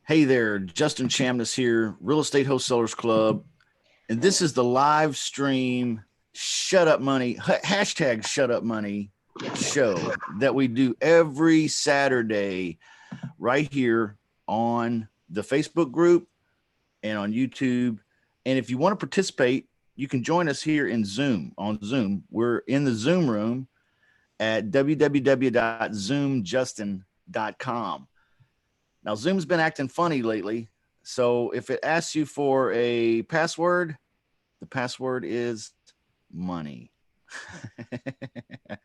Hey there, Justin Chamness here, Real Estate Wholesalers Club. And this is the live stream Shut Up Money, hashtag Shut Up Money show that we do every Saturday right here on the Facebook group and on YouTube. And if you want to participate, you can join us here in Zoom, on Zoom. We're in the Zoom room at www.zoomjustin.com. Now, Zoom's been acting funny lately. So if it asks you for a password, the password is money. I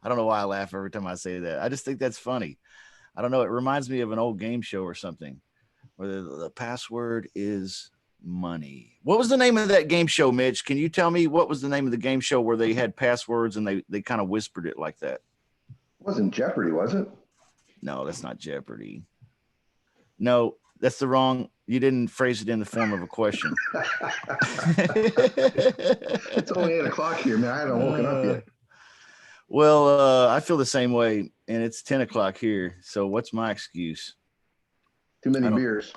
don't know why I laugh every time I say that. I just think that's funny. I don't know. It reminds me of an old game show or something where the password is money. What was the name of that game show, Mitch? Can you tell me what was the name of the game show where they had passwords and they kind of whispered it like that? It wasn't Jeopardy, was it? No, that's not Jeopardy. No, that's the wrong. You didn't phrase it in the form of a question. It's only 8 o'clock here, man. I haven't woken up yet. Well, I feel the same way, and it's 10 o'clock here. So what's my excuse? Too many beers.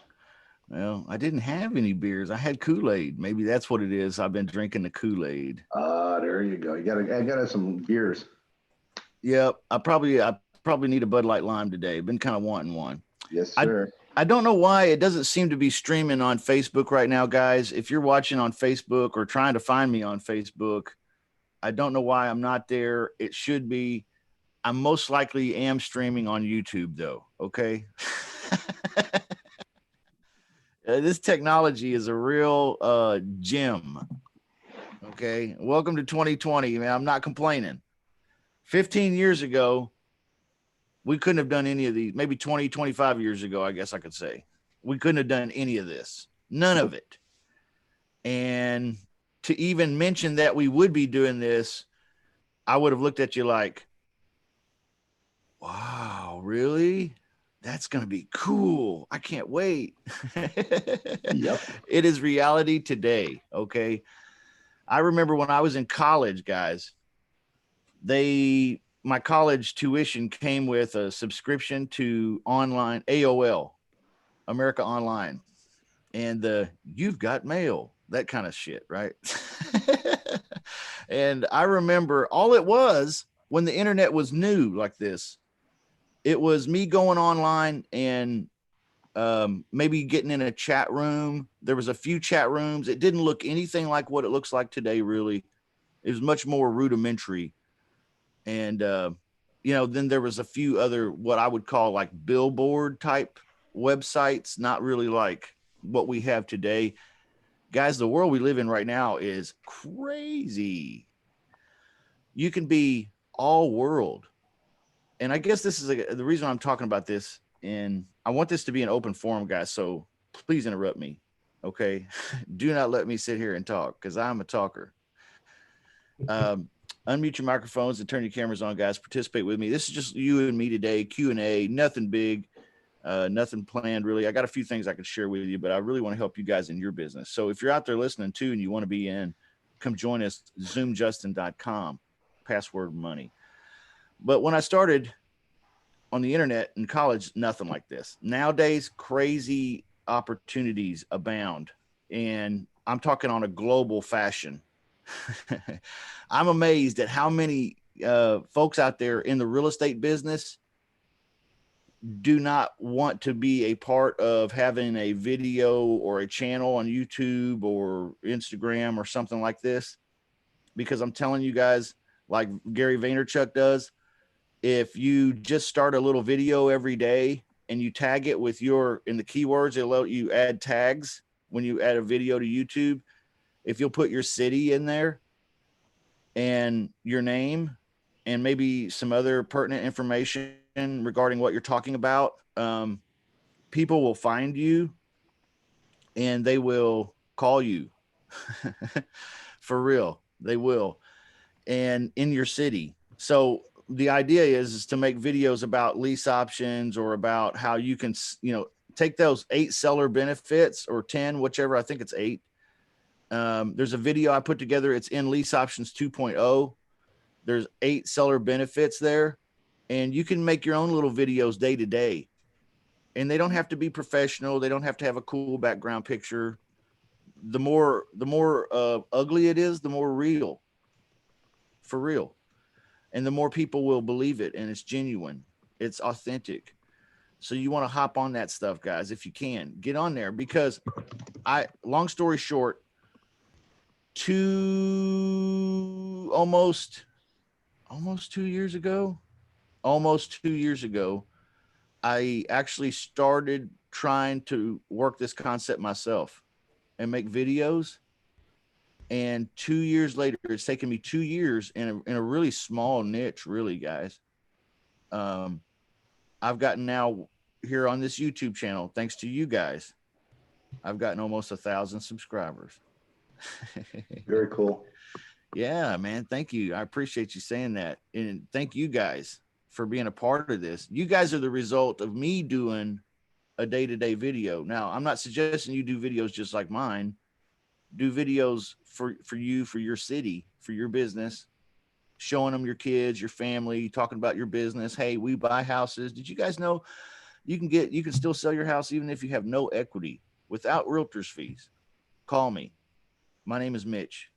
Well, I didn't have any beers. I had Kool-Aid. Maybe that's what it is. I've been drinking the Kool-Aid. There you go. I gotta have some beers. Yep. I probably need a Bud Light Lime today. Been kind of wanting one. Yes, sir. I don't know why it doesn't seem to be streaming on Facebook right now, guys. If you're watching on Facebook or trying to find me on Facebook, I don't know why I'm not there. It should be. I most likely am streaming on YouTube, though. Okay. This technology is a real gem. Okay. Welcome to 2020, man. I'm not complaining. 15 years ago, we couldn't have done any of these. Maybe 20, 25 years ago, I guess I could say. We couldn't have done any of this. None of it. And to even mention that we would be doing this, I would have looked at you like, wow, really? That's going to be cool. I can't wait. Yep. It is reality today. Okay. I remember when I was in college, guys, my college tuition came with a subscription to online AOL, America Online, and you've got mail, that kind of shit, right? And I remember all it was when the internet was new like this, it was me going online and maybe getting in a chat room. There was a few chat rooms. It didn't look anything like what it looks like today, really. It was much more rudimentary. And, then there was a few other, what I would call like billboard type websites, not really like what we have today. Guys, the world we live in right now is crazy. You can be all world. And I guess this is the reason I'm talking about this. And I want this to be an open forum, guys. So please interrupt me. Okay. Do not let me sit here and talk because I'm a talker. Unmute your microphones and turn your cameras on, guys. Participate with me. This is just you and me today, Q&A, nothing big, nothing planned really. I got a few things I could share with you, but I really want to help you guys in your business. So if you're out there listening too and you want to be in, come join us, zoomjustin.com, password money. But when I started on the internet in college, nothing like this. Nowadays, crazy opportunities abound. And I'm talking on a global fashion. I'm amazed at how many folks out there in the real estate business do not want to be a part of having a video or a channel on YouTube or Instagram or something like this. Because I'm telling you guys, like Gary Vaynerchuk does, if you just start a little video every day and you tag it with in the keywords, it'll let you add tags when you add a video to YouTube. If you'll put your city in there and your name and maybe some other pertinent information regarding what you're talking about, people will find you and they will call you. For real, they will. And in your city. So the idea is to make videos about lease options or about how you can, take those 8 seller benefits or 10, whichever, I think it's 8. There's a video I put together. It's in Lease Options 2.0. There's 8 seller benefits there, and you can make your own little videos day to day. And they don't have to be professional. They don't have to have a cool background picture. The more ugly it is, the more real, for real. And the more people will believe it, and it's genuine. It's authentic. So you want to hop on that stuff, guys, if you can. Get on there, because long story short, almost 2 years ago, I actually started trying to work this concept myself and make videos. And 2 years later, it's taken me 2 years in a really small niche, really, guys. I've gotten now here on this YouTube channel, thanks to you guys, I've gotten almost 1,000 subscribers. Very cool. Yeah, man. Thank you. I appreciate you saying that. And thank you guys for being a part of this. You guys are the result of me doing a day-to-day video. Now, I'm not suggesting you do videos just like mine. Do videos for you, for your city, for your business, showing them your kids, your family, talking about your business. Hey, we buy houses. Did you guys know you can still sell your house even if you have no equity without realtor's fees? Call me. My name is Mitch.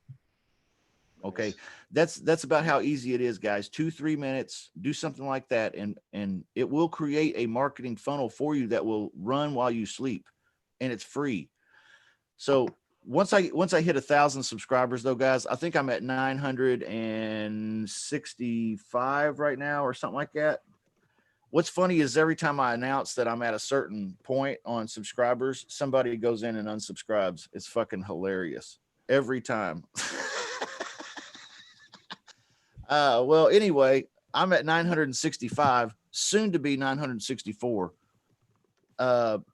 Okay. That's about how easy it is, guys. 2-3 minutes, do something like that. And it will create a marketing funnel for you that will run while you sleep, and it's free. So once I hit 1,000 subscribers though, guys, I think I'm at 965 right now or something like that. What's funny is every time I announce that I'm at a certain point on subscribers, somebody goes in and unsubscribes. It's fucking hilarious every time. Well, anyway, I'm at 965, soon to be 964. And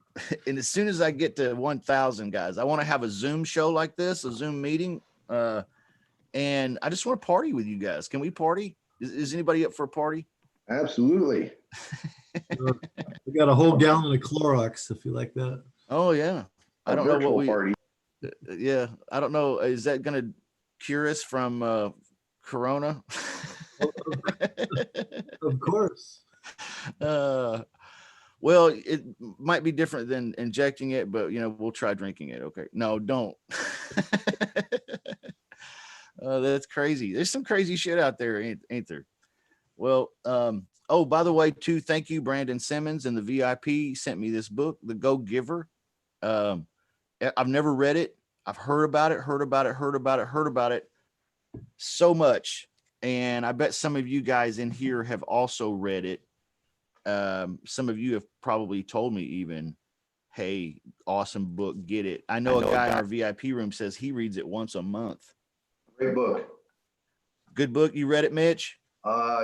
as soon as I get to 1,000, guys, I want to have a Zoom show like this, a Zoom meeting. And I just want to party with you guys. Can we party? Is anybody up for a party? Absolutely. We got a whole gallon of Clorox if you like that. Oh yeah. I don't know what party. Yeah. I don't know. Is that going to cure us from, Corona? Of course. Well, it might be different than injecting it, but we'll try drinking it. Okay. No, don't. That's crazy. There's some crazy shit out there, ain't there? Well, oh, by the way, too, thank you, Brandon Simmons and the VIP sent me this book, The Go Giver. I've never read it. I've heard about it so much. And I bet some of you guys in here have also read it. Some of you have probably told me even, hey, awesome book, get it. I know a guy in our VIP room says he reads it once a month. Great book. Good book. You read it, Mitch?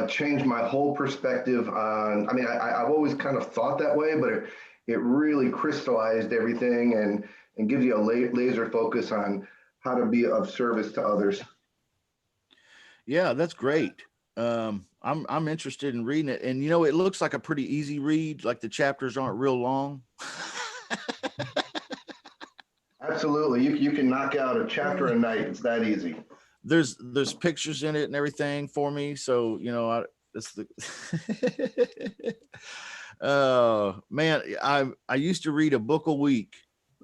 Changed my whole perspective on, I've always kind of thought that way, but it really crystallized everything and gives you a laser focus on how to be of service to others. Yeah, that's great. I'm interested in reading it, and it looks like a pretty easy read. Like the chapters aren't real long. Absolutely, you can knock out a chapter a night. It's that easy. There's pictures in it and everything for me, so that's the. Oh man, I used to read a book a week,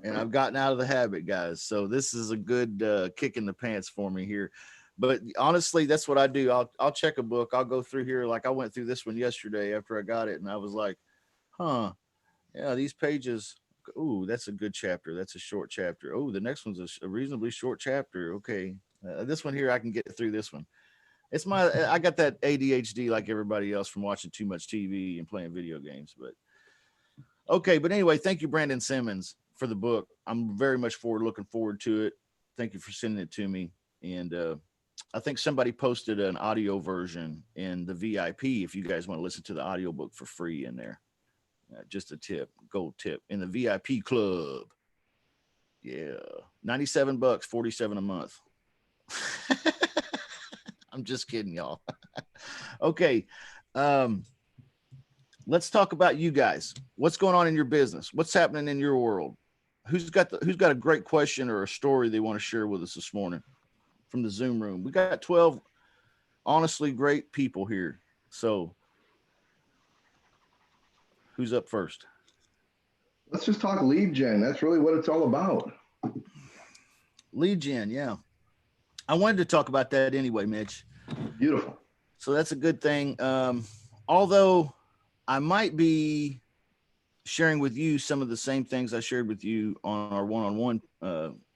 and I've gotten out of the habit, guys. So this is a good kick in the pants for me here. But honestly, that's what I do. I'll check a book. I'll go through here. Like I went through this one yesterday after I got it, and I was like, yeah, these pages. Ooh, that's a good chapter. That's a short chapter. Oh, the next one's a reasonably short chapter. Okay. This one here, I can get through this one. I got that ADHD like everybody else from watching too much TV and playing video games. But okay. But anyway, thank you, Brandon Simmons, for the book. I'm very much looking forward to it. Thank you for sending it to me. And, I think somebody posted an audio version in the VIP. If you guys want to listen to the audiobook for free in there, just a tip, gold tip in the VIP club. Yeah. $97, 47 a month. I'm just kidding, y'all. Okay. Let's talk about you guys. What's going on in your business? What's happening in your world? Who's got a great question or a story they want to share with us this morning from the Zoom room? We got 12 honestly great people here. So who's up first? Let's just talk lead gen. That's really what it's all about. Lead gen, yeah. I wanted to talk about that anyway, Mitch. Beautiful. So that's a good thing. Although I might be sharing with you some of the same things I shared with you on our one-on-one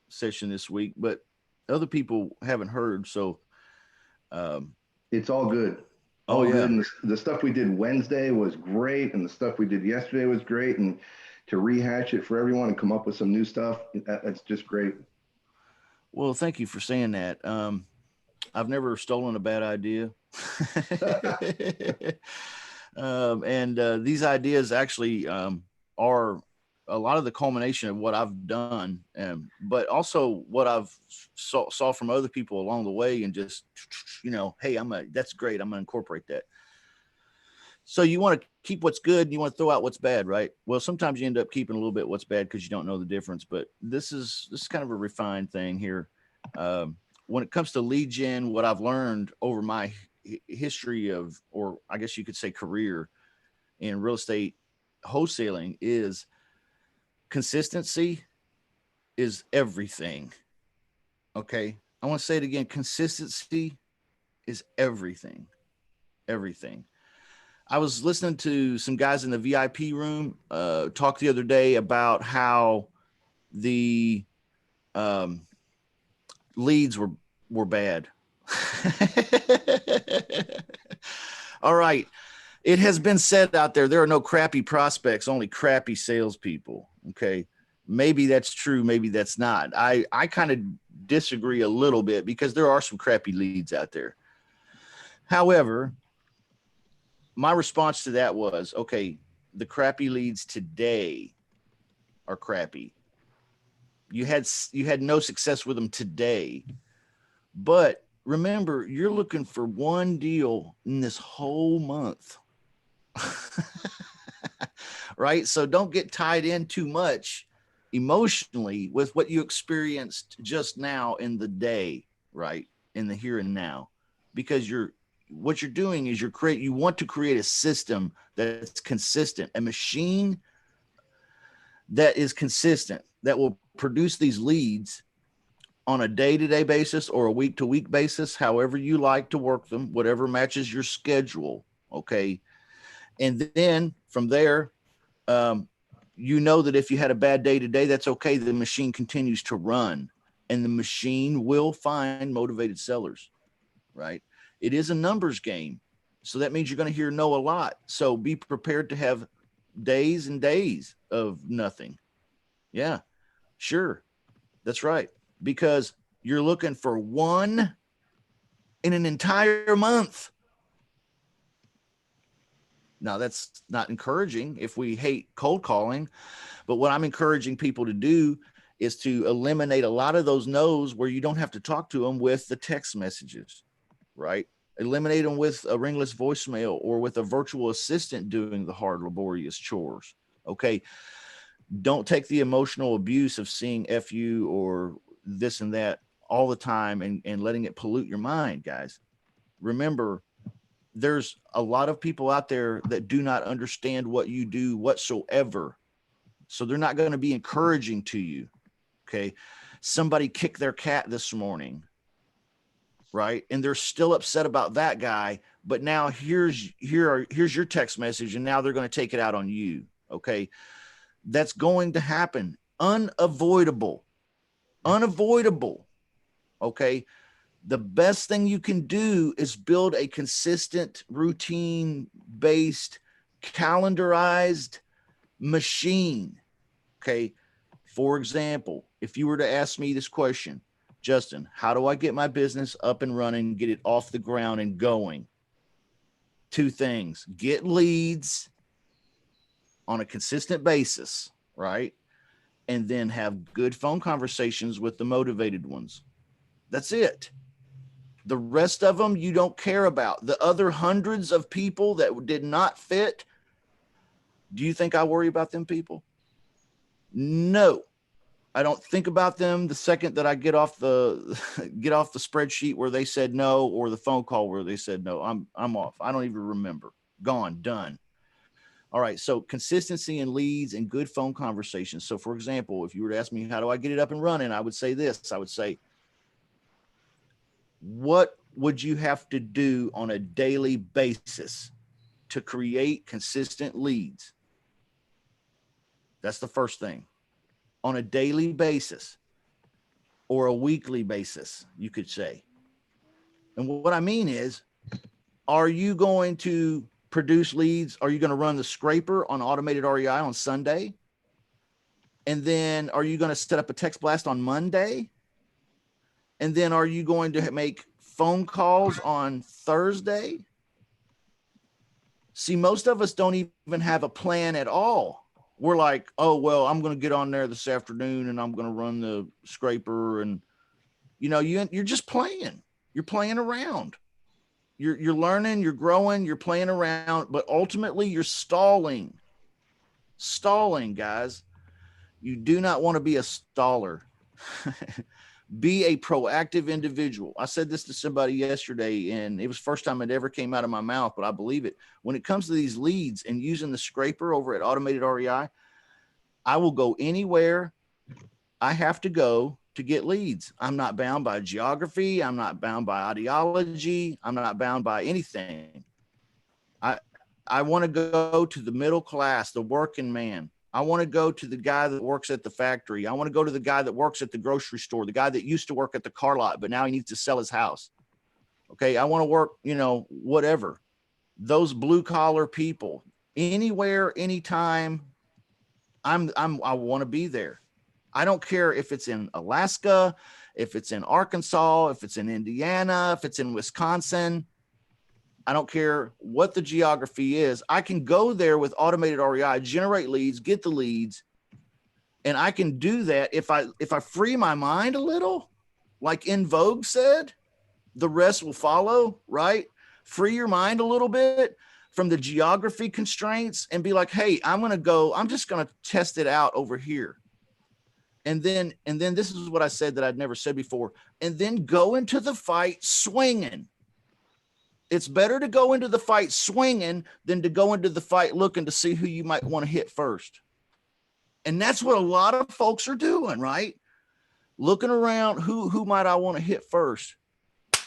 session this week, but other people haven't heard. So it's all good. All good. Yeah. And the stuff we did Wednesday was great. And the stuff we did yesterday was great. And to rehash it for everyone and come up with some new stuff, that's just great. Well, thank you for saying that. I've never stolen a bad idea. These ideas actually are a lot of the culmination of what I've done, but also what I've saw from other people along the way, and just, hey, that's great. I'm going to incorporate that. So you want to keep what's good and you want to throw out what's bad, right? Well, sometimes you end up keeping a little bit what's bad because you don't know the difference, but this is kind of a refined thing here. When it comes to lead gen, what I've learned over my history of, or I guess you could say career in real estate wholesaling, is consistency is everything. Okay. I want to say it again. Consistency is everything. Everything. I was listening to some guys in the VIP room talk the other day about how the leads were bad. All right. It has been said out there are no crappy prospects, only crappy salespeople. Okay. Maybe that's true. Maybe that's not. I kind of disagree a little bit because there are some crappy leads out there. However, my response to that was, okay, the crappy leads today are crappy. You had no success with them today, but remember, you're looking for one deal in this whole month. Right? So don't get tied in too much emotionally with what you experienced just now in the day, right? In the here and now, because what you're doing is you want to create a system that's consistent, a machine that is consistent, that will produce these leads on a day-to-day basis or a week-to-week basis, however you like to work them, whatever matches your schedule. Okay. And then from there, that if you had a bad day today, that's okay. The machine continues to run and the machine will find motivated sellers, right? It is a numbers game. So that means you're going to hear no a lot. So be prepared to have days and days of nothing. Yeah, sure. That's right. Because you're looking for one in an entire month. Now, that's not encouraging if we hate cold calling, but what I'm encouraging people to do is to eliminate a lot of those no's where you don't have to talk to them with the text messages, right? Eliminate them with a ringless voicemail or with a virtual assistant doing the hard, laborious chores. Okay. Don't take the emotional abuse of seeing FU or this and that all the time and letting it pollute your mind, guys. Remember, there's a lot of people out there that do not understand what you do whatsoever. So they're not going to be encouraging to you. Okay. Somebody kicked their cat this morning, right? And they're still upset about that guy, but now here's your text message, and now they're going to take it out on you. Okay. That's going to happen. Unavoidable. Okay. The best thing you can do is build a consistent, routine-based, calendarized machine. Okay. For example, if you were to ask me this question, Justin, how do I get my business up and running, get it off the ground and going? Two things: get leads on a consistent basis, right? And then have good phone conversations with the motivated ones. That's it. The rest of them you don't care about. The other hundreds of people that did not fit, do you think I worry about them people? No. I don't think about them the second that I get off the spreadsheet where they said no, or the phone call where they said no. I'm off. I don't even remember. Gone, done. All right. So consistency in leads and good phone conversations. So for example, if you were to ask me, how do I get it up and running? I would say this, I would say, what would you have to do on a daily basis to create consistent leads? That's the first thing. On a daily basis or a weekly basis, you could say. And what I mean is, are you going to produce leads? Are you going to run the scraper on automated REI on Sunday? And then are you going to set up a text blast on Monday? And then are you going to make phone calls on Thursday? See, most of us don't even have a plan at all. We're like, oh, well, I'm going to get on there this afternoon and I'm going to run the scraper. And, you know, you're just playing. You're playing around. You're learning, you're growing, you're playing around, but ultimately you're stalling. Stalling, guys. You do not want to be a staller. Be a proactive individual. I said this to somebody yesterday, and it was the first time it ever came out of my mouth, but I believe it. When it comes to these leads and using the scraper over at Automated REI, I will go anywhere I have to go to get leads. I'm not bound by geography. I'm not bound by ideology. I'm not bound by anything. I want to go to the middle class, the working man. I want to go to the guy that works at the factory. I want to go to the guy that works at the grocery store, the guy that used to work at the car lot, but now he needs to sell his house. Okay. I want to work, you know, whatever. Those blue collar people, anywhere, anytime, I want to be there. I don't care if it's in Alaska, if it's in Arkansas, if it's in Indiana, if it's in Wisconsin. I don't care what the geography is. I can go there with Automated REI, generate leads, get the leads. And I can do that if I free my mind a little, like In Vogue said, the rest will follow, right? Free your mind a little bit from the geography constraints and be like, hey, I'm just going to test it out over here. And then this is what I said that I'd never said before. And then go into the fight swinging. It's better to go into the fight swinging than to go into the fight looking to see who you might want to hit first. And that's what a lot of folks are doing, right? Looking around, who might I want to hit first?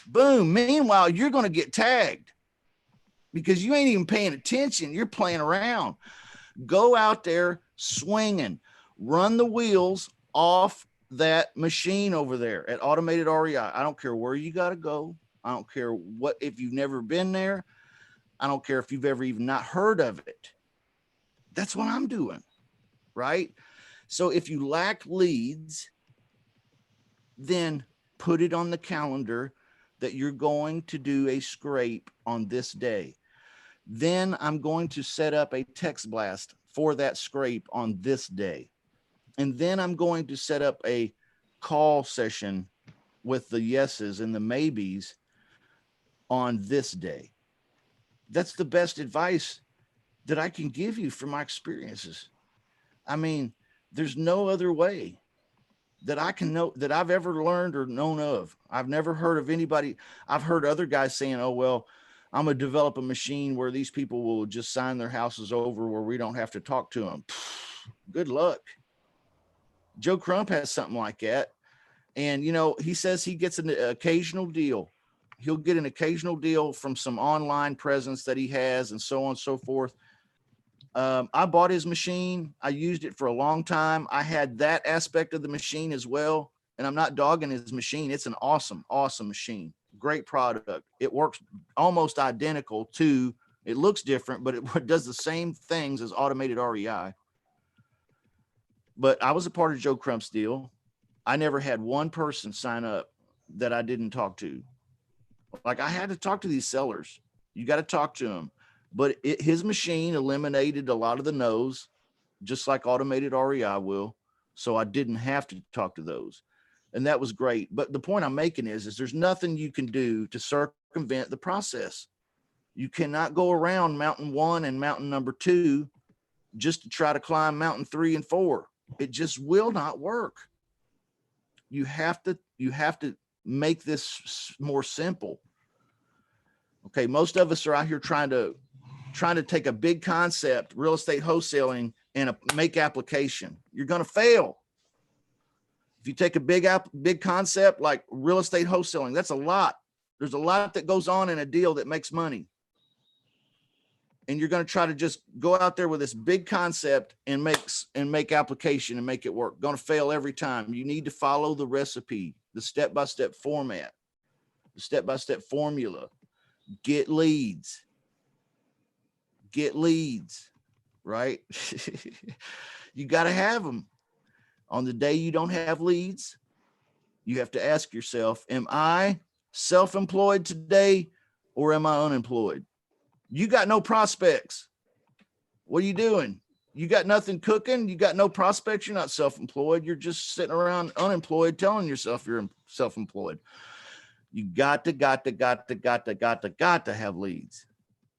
Boom. Meanwhile, you're going to get tagged because you ain't even paying attention. You're playing around. Go out there swinging. Run the wheels off that machine over there at Automated REI. I don't care where you got to go. I don't care what, if you've never been there. I don't care if you've ever even not heard of it. That's what I'm doing, right? So if you lack leads, then put it on the calendar that you're going to do a scrape on this day. Then I'm going to set up a text blast for that scrape on this day. And then I'm going to set up a call session with the yeses and the maybes on this day. That's the best advice that I can give you from my experiences. I mean, there's no other way that I can know that I've ever learned or known of. I've never heard of anybody. I've heard other guys saying, oh, well, I'm going to develop a machine where these people will just sign their houses over where we don't have to talk to them. Good luck. Joe Crump has something like that. And, you know, he says he gets an occasional deal. He'll get an occasional deal from some online presence that he has and so on and so forth. I bought his machine. I used it for a long time. I had that aspect of the machine as well. And I'm not dogging his machine. It's an awesome, awesome machine. Great product. It works almost identical to, it looks different, but it does the same things as Automated REI. But I was a part of Joe Crump's deal. I never had one person sign up that I didn't talk to. Like, I had to talk to these sellers. You got to talk to them. But his machine eliminated a lot of the no's, just like Automated REI will. So I didn't have to talk to those. And that was great. But the point I'm making is there's nothing you can do to circumvent the process. You cannot go around mountain 1 and mountain number 2 just to try to climb mountain 3 and 4. It just will not work. You have to make this more simple. Okay. Most of us are out here trying to trying to take a big concept, real estate wholesaling, and make application. You're going to fail. If you take a big concept like real estate wholesaling, that's a lot. There's a lot that goes on in a deal that makes money. And you're going to try to just go out there with this big concept and make application and make it work. Going to fail every time. You need to follow the recipe, the step-by-step format, the step-by-step formula. Get leads, right? You got to have them. On the day you don't have leads, you have to ask yourself, am I self-employed today or am I unemployed? You got no prospects. What are you doing? You got nothing cooking. You got no prospects. You're not self-employed. You're just sitting around unemployed, telling yourself you're self-employed. You got to have leads.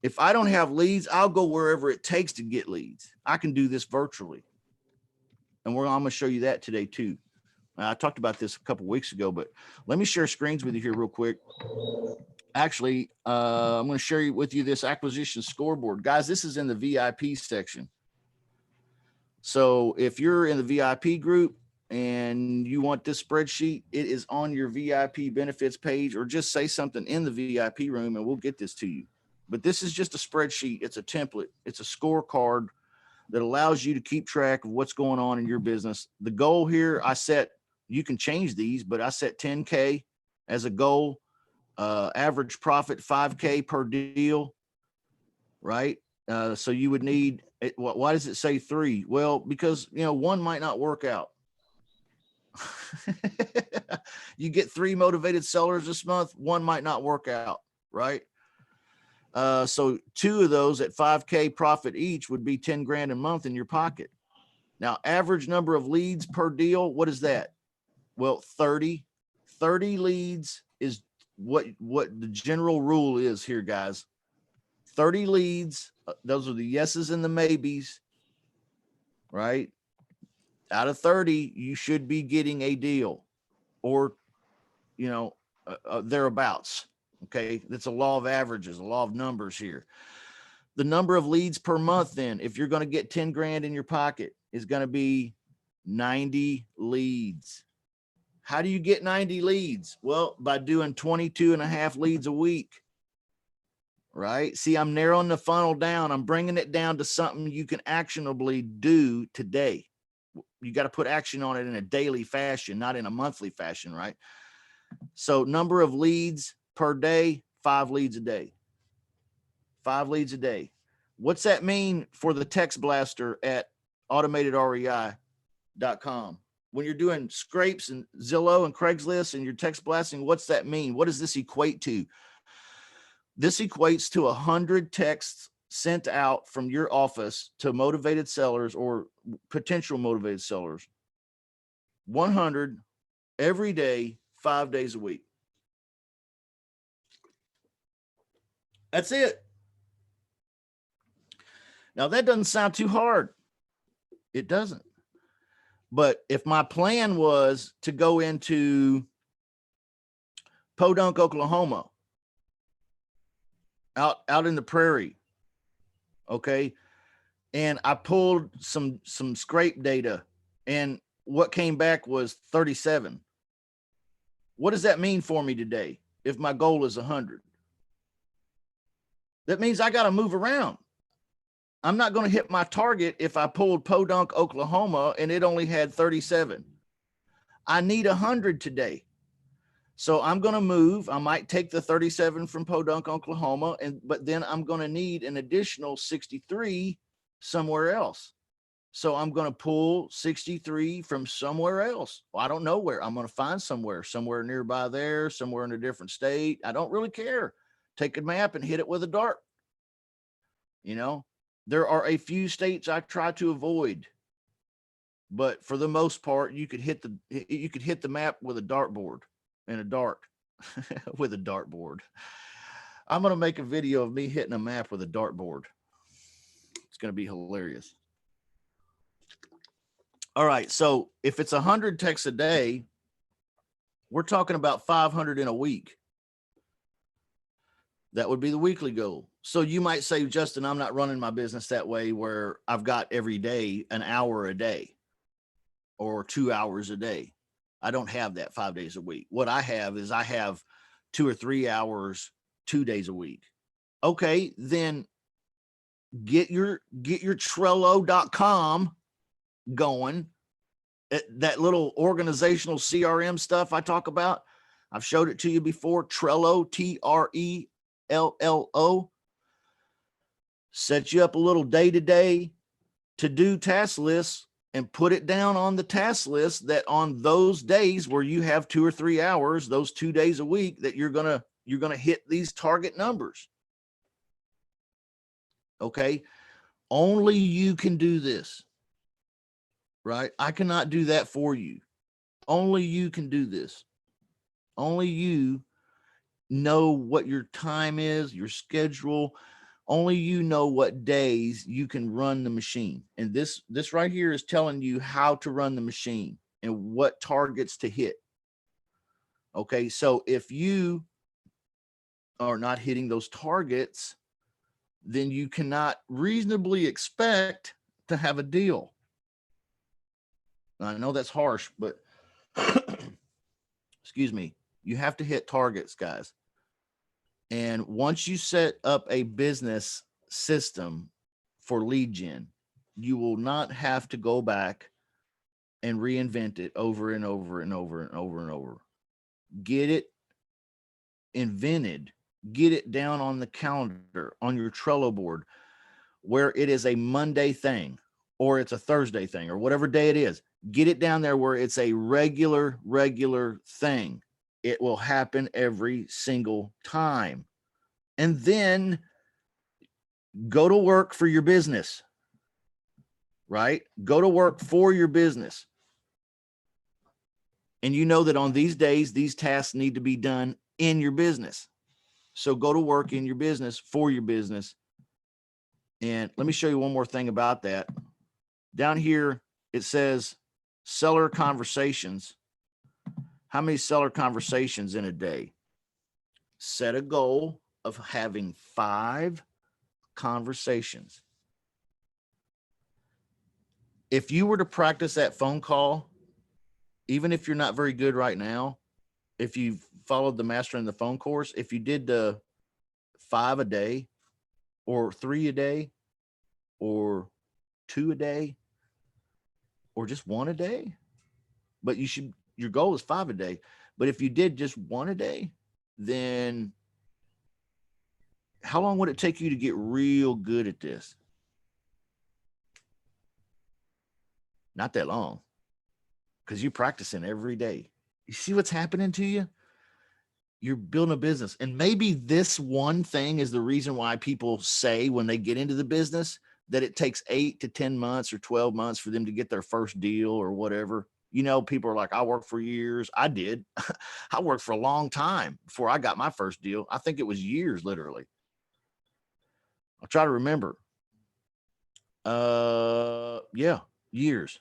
If I don't have leads, I'll go wherever it takes to get leads. I can do this virtually. And I'm going to show you that today too. I talked about this a couple of weeks ago, but let me share screens with you here real quick. Actually, I'm going to share with you this acquisition scoreboard. Guys, this is in the VIP section. So if you're in the VIP group and you want this spreadsheet, it is on your VIP benefits page, or just say something in the VIP room and we'll get this to you. But this is just a spreadsheet. It's a template. It's a scorecard that allows you to keep track of what's going on in your business. The goal here, you can change these, but I set 10K as a goal. Average profit 5K per deal, right? So you would need, why does it say 3? Well, because, one might not work out. You get 3 motivated sellers this month, 1 might not work out, right? So 2 of those at 5K profit each would be 10 grand a month in your pocket. Now, average number of leads per deal, what is that? Well, 30 leads is what the general rule is here, guys. 30 leads, those are the yeses and the maybes, right? Out of 30, you should be getting a deal or, thereabouts. Okay. That's a law of averages, a law of numbers here. The number of leads per month, then, if you're going to get 10 grand in your pocket, is going to be 90 leads. How do you get 90 leads? Well, by doing 22.5 leads a week, right? See, I'm narrowing the funnel down. I'm bringing it down to something you can actionably do today. You got to put action on it in a daily fashion, not in a monthly fashion, right? So number of leads per day, 5 leads a day. 5 leads a day. What's that mean for the text blaster at automatedrei.com? When you're doing scrapes and Zillow and Craigslist and you're text blasting, what's that mean? What does this equate to? This equates to 100 texts sent out from your office to motivated sellers or potential motivated sellers. 100 every day, 5 days a week. That's it. Now, that doesn't sound too hard. It doesn't. But if my plan was to go into Podunk, Oklahoma, out in the prairie, okay, and I pulled some scrape data, and what came back was 37. What does that mean for me today if my goal is 100? That means I got to move around. I'm not going to hit my target if I pulled Podunk, Oklahoma, and it only had 37. I need 100 today. So I'm going to move. I might take the 37 from Podunk, Oklahoma, but then I'm going to need an additional 63 somewhere else. So I'm going to pull 63 from somewhere else. Well, I don't know where. I'm going to find somewhere nearby there, somewhere in a different state. I don't really care. Take a map and hit it with a dart. There are a few states I try to avoid, but for the most part, you could hit the map with a dartboard and a dart with a dartboard. I'm going to make a video of me hitting a map with a dartboard. It's going to be hilarious. All right. So if it's 100 texts a day, we're talking about 500 in a week. That would be the weekly goal. So you might say, Justin, I'm not running my business that way where I've got every day an hour a day or 2 hours a day. I don't have that 5 days a week. What I have is I have 2 or 3 hours 2 days a week. Okay, then get your Trello.com going. That little organizational CRM stuff I talk about. I've showed it to you before. Trello, Trello. Set you up a little day-to-day to-do task list and put it down on the task list that on those days where you have 2 or 3 hours, those 2 days a week, that you're gonna hit these target numbers. Okay. Only you can do this, right? I cannot do that for you. Only you can do this. Only you know what your time is, your schedule. Only you know what days you can run the machine. And this right here is telling you how to run the machine and what targets to hit. Okay. So if you are not hitting those targets, then you cannot reasonably expect to have a deal. I know that's harsh, but excuse me, you have to hit targets, guys. And once you set up a business system for lead gen, you will not have to go back and reinvent it over and over and over and over and over. Get it invented, get it down on the calendar, on your Trello board, where it is a Monday thing or it's a Thursday thing or whatever day it is. Get it down there where it's a regular thing. It will happen every single time. And then go to work for your business, right? Go to work for your business. And you know that on these days, these tasks need to be done in your business. So go to work in your business for your business. And let me show you one more thing about that. Down here, it says seller conversations. How many seller conversations in a day? Set a goal of having 5 conversations. If you were to practice that phone call, even if you're not very good right now, if you've followed the Mastering the Phone course, if you did the 5 a day or 3 a day or 2 a day or just 1 a day, but your goal is 5 a day. But if you did just 1 a day, then how long would it take you to get real good at this? Not that long, because you're practicing every day. You see what's happening to you? You're building a business. And maybe this one thing is the reason why people say when they get into the business that it takes 8 to 10 months or 12 months for them to get their first deal or whatever. You know, people are like, I worked for years. I did. I worked for a long time before I got my first deal. I think it was years, literally. I'll try to remember. Yeah, years.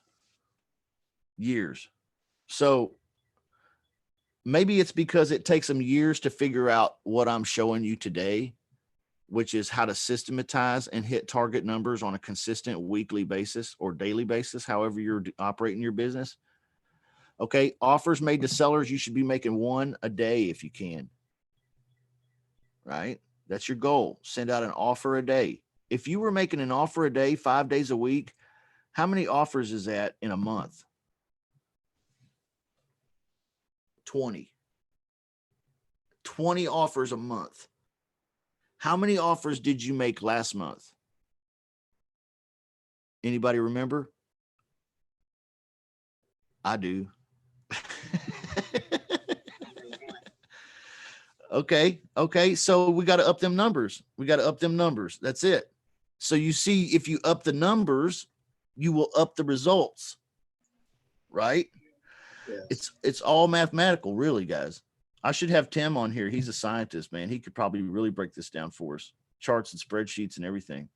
So maybe it's because it takes them years to figure out what I'm showing you today, which is how to systematize and hit target numbers on a consistent weekly basis or daily basis, however you're operating your business. Okay. Offers made to sellers. You should be making 1 a day if you can. Right. That's your goal. Send out an offer a day. If you were making an offer a day, 5 days a week, how many offers is that in a month? 20 offers a month. How many offers did you make last month? Anybody remember? I do. Okay. So we got to up them numbers. That's it. So you see, if you up the numbers, you will up the results, right? Yes. It's all mathematical, really, guys. I should have Tim on here. He's a scientist, man. He could probably really break this down for us, charts and spreadsheets and everything.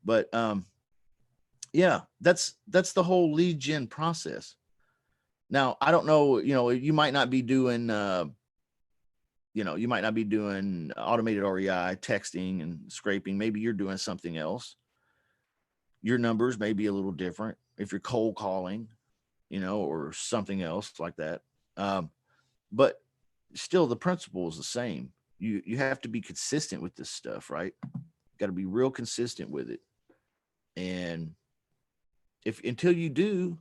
But yeah, that's the whole lead gen process. Now, I don't know, you might not be doing you might not be doing automated REI texting and scraping. Maybe you're doing something else. Your numbers may be a little different if you're cold calling, or something else like that. But still the principle is the same. You have to be consistent with this stuff, right? Got to be real consistent with it. And until you do,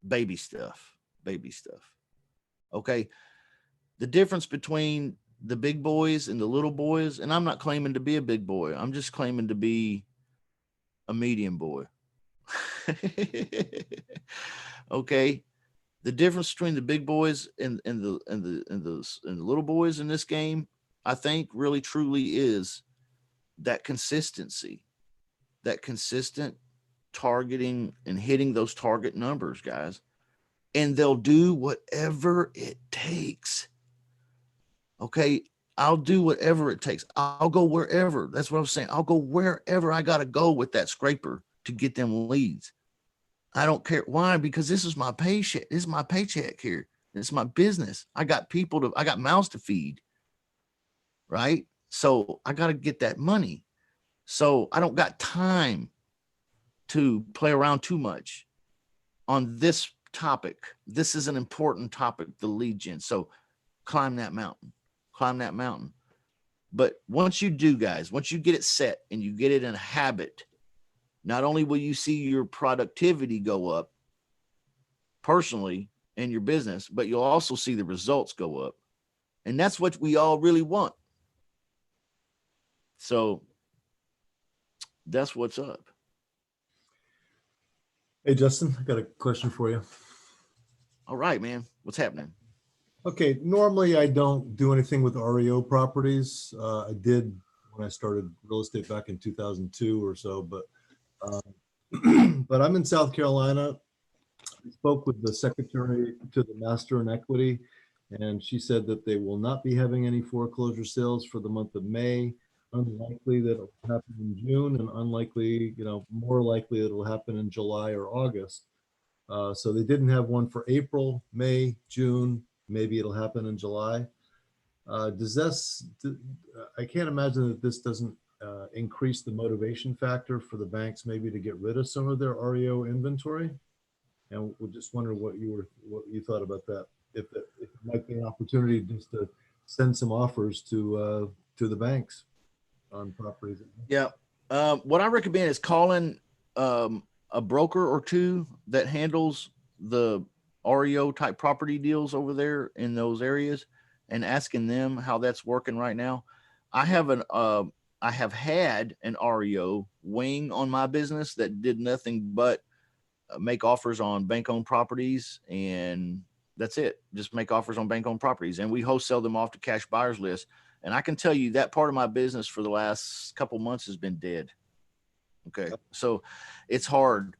baby stuff. Okay. The difference between the big boys and the little boys, and I'm not claiming to be a big boy. I'm just claiming to be a medium boy. Okay. The difference between the big boys and the little boys in this game, I think really truly is that consistency, that consistent targeting and hitting those target numbers, guys. And they'll do whatever it takes. Okay. I'll do whatever it takes. I'll go wherever. That's what I'm saying. I'll go wherever I got to go with that scraper to get them leads. I don't care. Why? Because this is my paycheck. This is my paycheck here. This is my business. I got mouths to feed. Right. So I got to get that money. So I don't got time to play around too much on this topic. This is an important topic, the lead gen. So climb that mountain. But once you do, guys, once you get it set and you get it in a habit, not only will you see your productivity go up personally in your business, but you'll also see the results go up. And that's what we all really want. So that's what's up. Hey, Justin, I got a question for you. All right, man. What's happening? Okay, normally I don't do anything with REO properties. I did when I started real estate back in 2002 or so, but I'm in South Carolina. I spoke with the secretary to the master in equity, and she said that they will not be having any foreclosure sales for the month of May. Unlikely that it'll happen in June, and unlikely, more likely that it'll happen in July or August. So they didn't have one for April, May, June. Maybe it'll happen in July. I can't imagine that this doesn't increase the motivation factor for the banks maybe to get rid of some of their REO inventory. And we just wonder what you thought about that. If it might be an opportunity just to send some offers to the banks on properties. Yeah. What I recommend is calling a broker or two that handles the REO type property deals over there in those areas and asking them how that's working right now. I have had an REO wing on my business that did nothing but make offers on bank-owned properties, and that's it. Just make offers on bank-owned properties, and we wholesale them off to cash buyers list. And I can tell you that part of my business for the last couple months has been dead. Okay, so it's hard.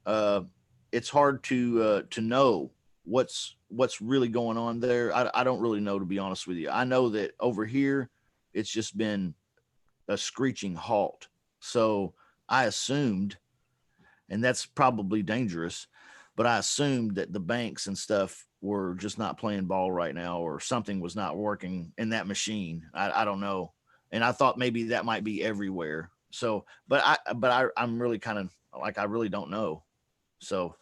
It's hard to know what's really going on there. I don't really know, to be honest with you. I know that over here, it's just been a screeching halt. So I assumed, and that's probably dangerous, but I assumed that the banks and stuff were just not playing ball right now, or something was not working in that machine. I don't know. And I thought maybe that might be everywhere. So, I'm really kind of like, I really don't know. So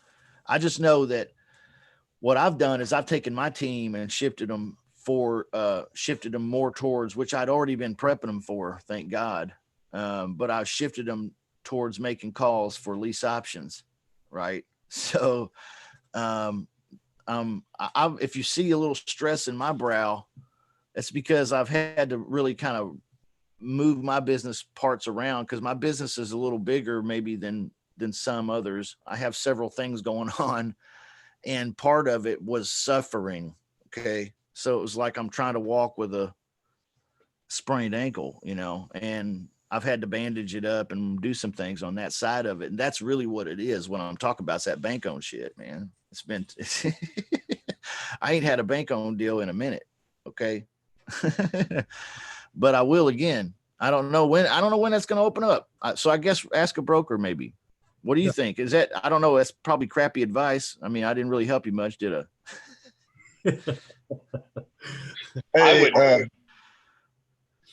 I just know that what I've done is I've taken my team and shifted them more towards, which I'd already been prepping them for, thank God. But I shifted them towards making calls for lease options. Right. So, if you see a little stress in my brow, it's because I've had to really kind of move my business parts around, because my business is a little bigger maybe than some others. I have several things going on, and part of it was suffering. Okay. So it was like I'm trying to walk with a sprained ankle, and I've had to bandage it up and do some things on that side of it. And that's really what it is when I'm talking about that bank owned shit, man. It's been, I ain't had a bank owned deal in a minute. Okay. But I will again. I don't know when that's going to open up. So I guess ask a broker maybe. What do you think? Is that, I don't know. That's probably crappy advice. I mean, I didn't really help you much, did I? Hey,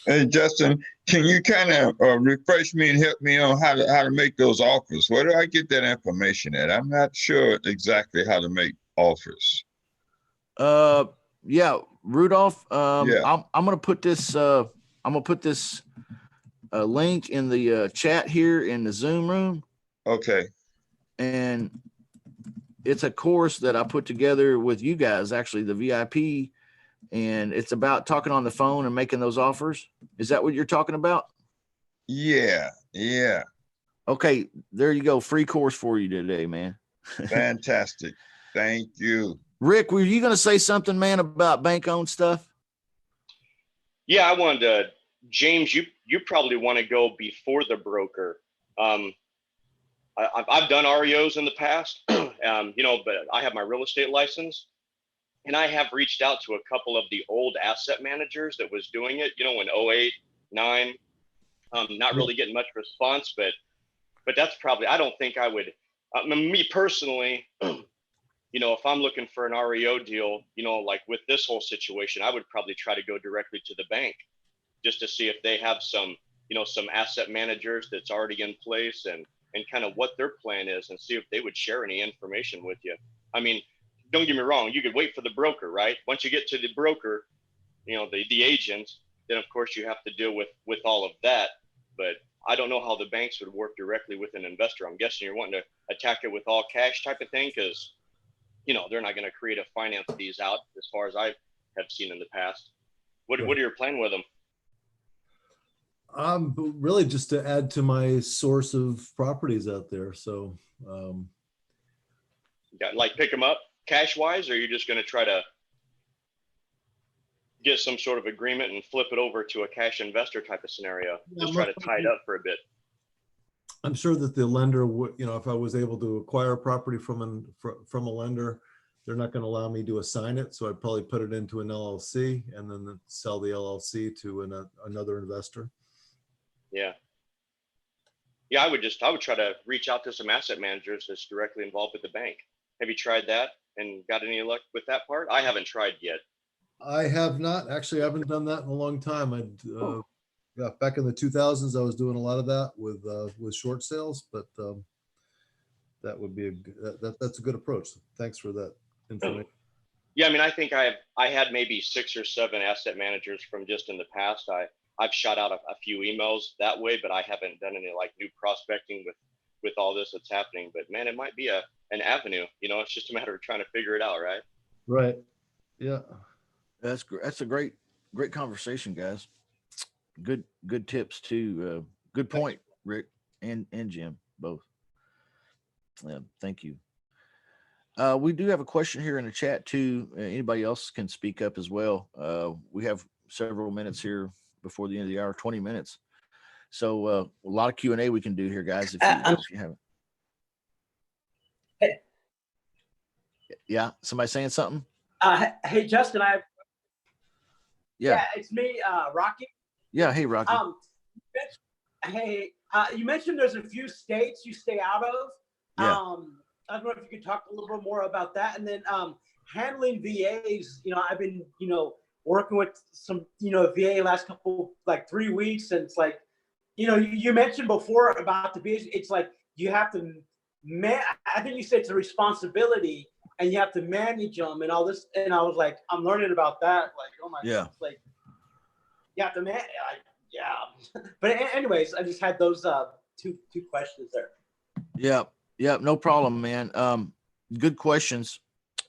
hey, Justin, can you kind of refresh me and help me on how to make those offers? Where do I get that information at? I'm not sure exactly how to make offers. Yeah, Rudolph. Yeah. I'm gonna put this. I'm gonna put this link in the chat here in the Zoom room, Okay. and it's a course that I put together with you guys, actually, the VIP, and it's about talking on the phone and making those offers. Is that what you're talking about? Yeah. Yeah. Okay, there you go. Free course for you today, man. Fantastic. Thank you. Rick, were you going to say something, man, about bank-owned stuff? Yeah, I wanted to, James, you probably want to go before the broker. I've done REOs in the past, you know, but I have my real estate license, and I have reached out to a couple of the old asset managers that was doing it, you know, in 08, 09, not really getting much response, but that's probably, I don't think I would, me personally, you know, if I'm looking for an REO deal, you know, like with this whole situation, I would probably try to go directly to the bank just to see if they have some, you know, some asset managers that's already in place and kind of what their plan is and see if they would share any information with you. I mean, don't get me wrong, you could wait for the broker, right? Once you get to the broker, you know, the agent, then of course you have to deal with all of that. But I don't know how the banks would work directly with an investor. I'm guessing you're wanting to attack it with all cash type of thing, because you know, they're not going to create a finance fees out as far as I have seen in the past. What are your plan with them? Really just to add to my source of properties out there. So, Like pick them up cash wise, or are you just going to try to get some sort of agreement and flip it over to a cash investor type of scenario? Just try to tie it up for a bit. I'm sure that the lender would, you know, if I was able to acquire a property from a lender, they're not going to allow me to assign it. So I'd probably put it into an LLC and then sell the LLC to another investor. Yeah. Yeah, I would try to reach out to some asset managers that's directly involved with the bank. Have you tried that and got any luck with that part? I haven't tried yet. I have not. Actually, I haven't done that in a long time. Yeah, back in the 2000s, I was doing a lot of that with short sales, but that would be that's a good approach. Thanks for that information. Yeah, I mean, I think I had maybe 6 or 7 asset managers from just in the past. I've shot out a few emails that way, but I haven't done any like new prospecting with all this that's happening. But man, it might be an avenue. You know, it's just a matter of trying to figure it out, right? Right. Yeah. That's a great conversation, guys. Good tips too. Good point, Rick and Jim, both. Yeah, thank you. We do have a question here in the chat too. Anybody else can speak up as well. We have several minutes here before the end of the hour, 20 minutes. So a lot of Q&A we can do here, guys, if you haven't. Hey. Yeah, somebody saying something? Hey, Justin, Yeah, it's me, Rocky. Yeah, hey, Rocky. You mentioned there's a few states you stay out of. Yeah. I don't know if you could talk a little bit more about that. And then handling VAs, you know, I've been, you know, working with some, you know, VA last couple, like 3 weeks. And it's like, you know, you mentioned before about the VAs, it's like you have to, I think you said it's a responsibility and you have to manage them and all this. And I was like, I'm learning about that. Like, oh my God, like you have to manage, yeah. But anyways, I just had those two questions there. Yeah, no problem, man. Good questions.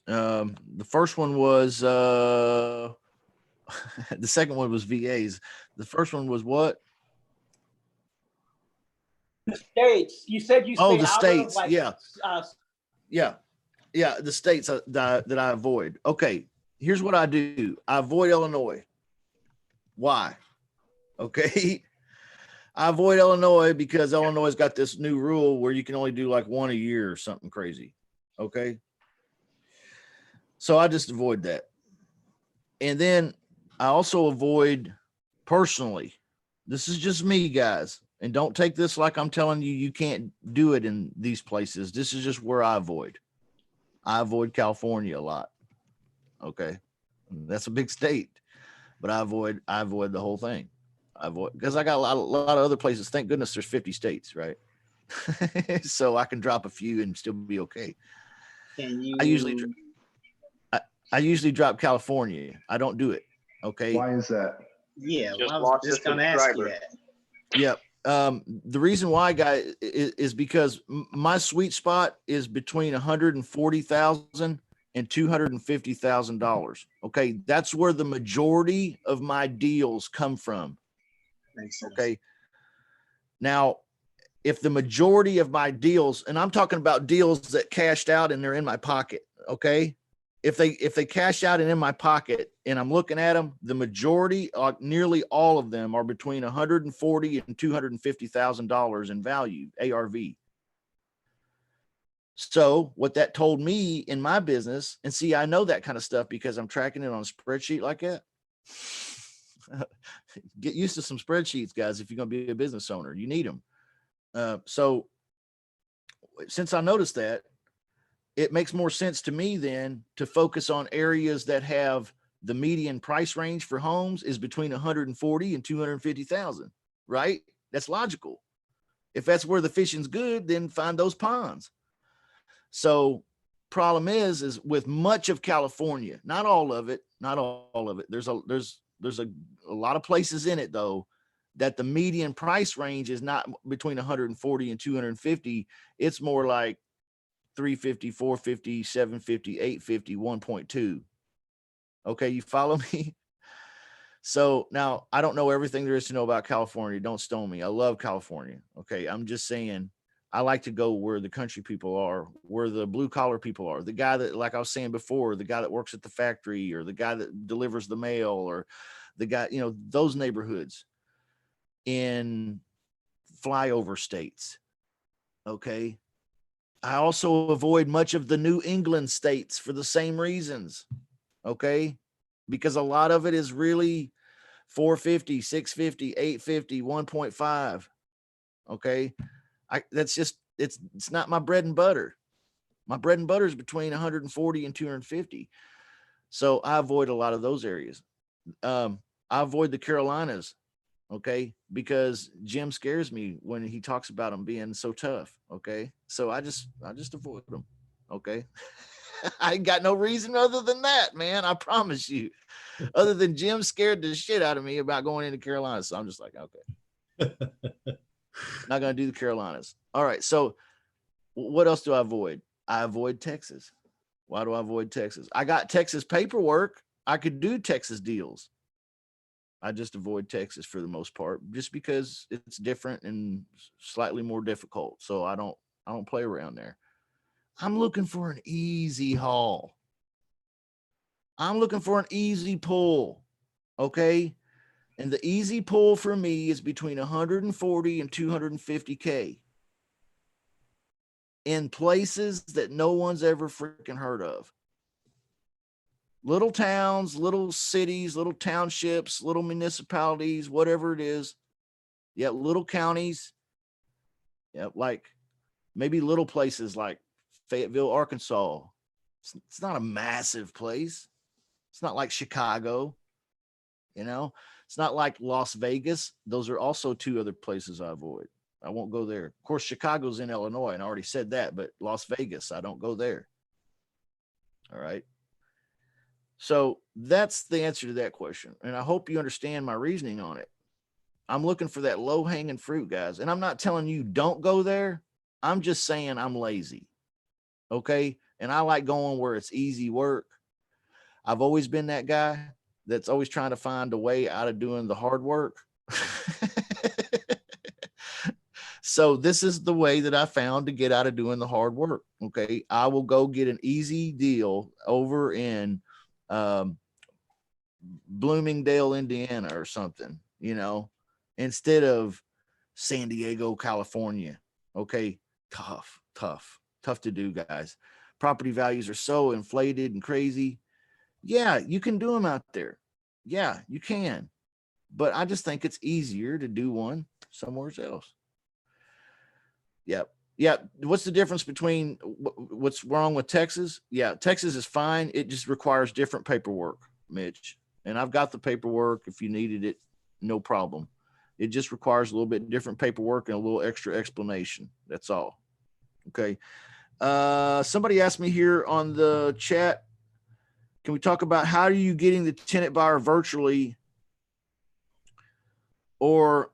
The first one was the second one was VAs. The first one was what? The states. You said you stay the out states. of, like, yeah. The states that I avoid. Okay, here's what I do. I avoid Illinois. Why? Okay. I avoid Illinois because Illinois got this new rule where you can only do like one a year or something crazy. Okay. So I just avoid that. And then I also avoid personally. This is just me, guys. And don't take this like I'm telling you, you can't do it in these places. This is just where I avoid. I avoid California a lot. Okay. That's a big state, but I avoid the whole thing. Because I got a lot of other places. Thank goodness there's 50 states, right? So I can drop a few and still be okay. Can you? I usually drop California. I don't do it. Okay. Why is that? Yeah, Just well, I was lost just a gonna ask you subscriber. that. Yep. The reason why, guys, is because my sweet spot is between 140,000 and $250,000. Okay, that's where the majority of my deals come from. Makes sense. Okay. Now, if the majority of my deals, and I'm talking about deals that cashed out and they're in my pocket, okay? If they cash out and in my pocket and I'm looking at them, the majority, nearly all of them, are between $140,000 and $250,000 in value, ARV. So what that told me in my business, and see, I know that kind of stuff because I'm tracking it on a spreadsheet like that. Get used to some spreadsheets, guys. If you're going to be a business owner, you need them. So since I noticed that, it makes more sense to me then to focus on areas that have the median price range for homes is between 140 and 250,000, right? That's logical. If that's where the fishing's good, then find those ponds. So problem is with much of California, not all of it. There's a lot of places in it though, that the median price range is not between 140 and 250. It's more like 350, 450, 750, 850, 1.2. Okay, you follow me? So now I don't know everything there is to know about California. Don't stone me. I love California. Okay, I'm just saying I like to go where the country people are, where the blue collar people are. The guy that, like I was saying before, the guy that works at the factory, or the guy that delivers the mail, or the guy, those neighborhoods in flyover states. Okay. I also avoid much of the New England states for the same reasons. Okay. Because a lot of it is really 450, 650, 850, 1.5. Okay. It's not my bread and butter. My bread and butter is between 140 and 250. So I avoid a lot of those areas. I avoid the Carolinas. Okay. Because Jim scares me when he talks about them being so tough. Okay. So I just avoid them. Okay. I ain't got no reason other than that, man. I promise you. Other than Jim scared the shit out of me about going into Carolina. So I'm just like, okay. Not going to do the Carolinas. All right. So what else do I avoid? I avoid Texas. Why do I avoid Texas? I got Texas paperwork. I could do Texas deals. I just avoid Texas for the most part, just because it's different and slightly more difficult. So I don't play around there. I'm looking for an easy haul. I'm looking for an easy pull. Okay. And the easy pull for me is between 140 and 250K in places that no one's ever freaking heard of. Little towns, little cities, little townships, little municipalities, whatever it is. Yeah, little counties. Yeah, like maybe little places like Fayetteville, Arkansas. It's not a massive place. It's not like Chicago. It's not like Las Vegas. Those are also two other places I avoid. I won't go there. Of course, Chicago's in Illinois, and I already said that, but Las Vegas, I don't go there. All right. So that's the answer to that question. And I hope you understand my reasoning on it. I'm looking for that low hanging fruit, guys. And I'm not telling you don't go there. I'm just saying I'm lazy. Okay. And I like going where it's easy work. I've always been that guy that's always trying to find a way out of doing the hard work. So this is the way that I found to get out of doing the hard work. Okay. I will go get an easy deal over in Bloomingdale, Indiana or something, instead of San Diego, California. Okay. Tough to do, guys. Property values are so inflated and crazy. Yeah, you can do them out there. Yeah, you can. But I just think it's easier to do one somewhere else. Yep. Yeah. What's the difference between what's wrong with Texas? Yeah. Texas is fine. It just requires different paperwork, Mitch. And I've got the paperwork if you needed it, no problem. It just requires a little bit different paperwork and a little extra explanation. That's all. Okay. Somebody asked me here on the chat, can we talk about how are you getting the tenant buyer virtually, or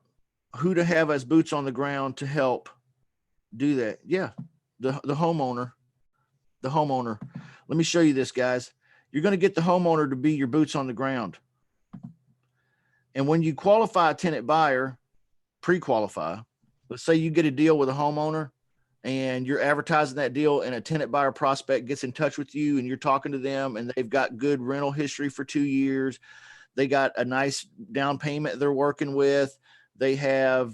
who to have as boots on the ground to help do that? Yeah, the homeowner. Let me show you this, guys. You're going to get the homeowner to be your boots on the ground. And when you qualify a tenant buyer, pre-qualify, let's say you get a deal with a homeowner and you're advertising that deal, and a tenant buyer prospect gets in touch with you and you're talking to them and they've got good rental history for 2 years. They got a nice down payment they're working with. They have,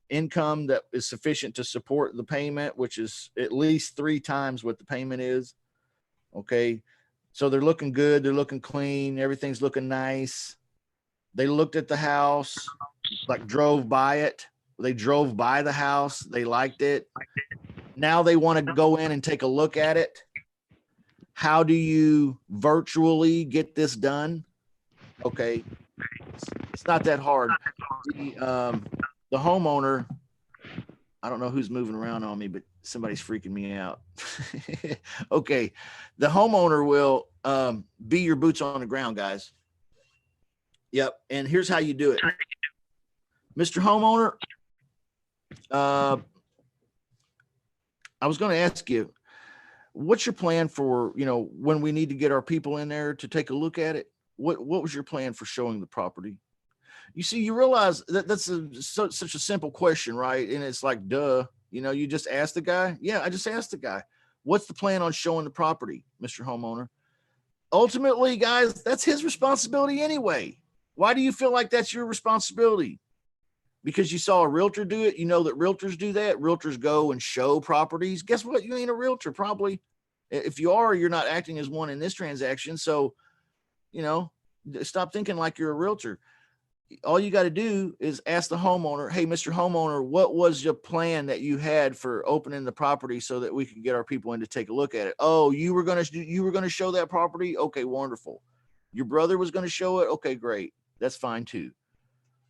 income that is sufficient to support the payment, which is at least 3 times what the payment is. Okay. So they're looking good. They're looking clean. Everything's looking nice. They looked at the house, like drove by it. They drove by the house. They liked it. Now they want to go in and take a look at it. How do you virtually get this done? Okay. It's not that hard. The homeowner, I don't know who's moving around on me, but somebody's freaking me out. Okay. The homeowner will be your boots on the ground, guys. Yep. And here's how you do it. Mr. Homeowner, I was going to ask you, what's your plan for, when we need to get our people in there to take a look at it? What was your plan for showing the property? You see, you realize that that's such a simple question, right? And it's like, duh, you just ask the guy. Yeah, I just asked the guy, what's the plan on showing the property, Mr. Homeowner? Ultimately, guys, that's his responsibility anyway. Why do you feel like that's your responsibility? Because you saw a realtor do it. You know that realtors do that. Realtors go and show properties. Guess what? You ain't a realtor, probably. If you are, you're not acting as one in this transaction. So, stop thinking like you're a realtor. All you got to do is ask the homeowner, hey, Mr. Homeowner, what was your plan that you had for opening the property so that we could get our people in to take a look at it? Oh, you were going to show that property? Okay, wonderful. Your brother was going to show it? Okay, great. That's fine too.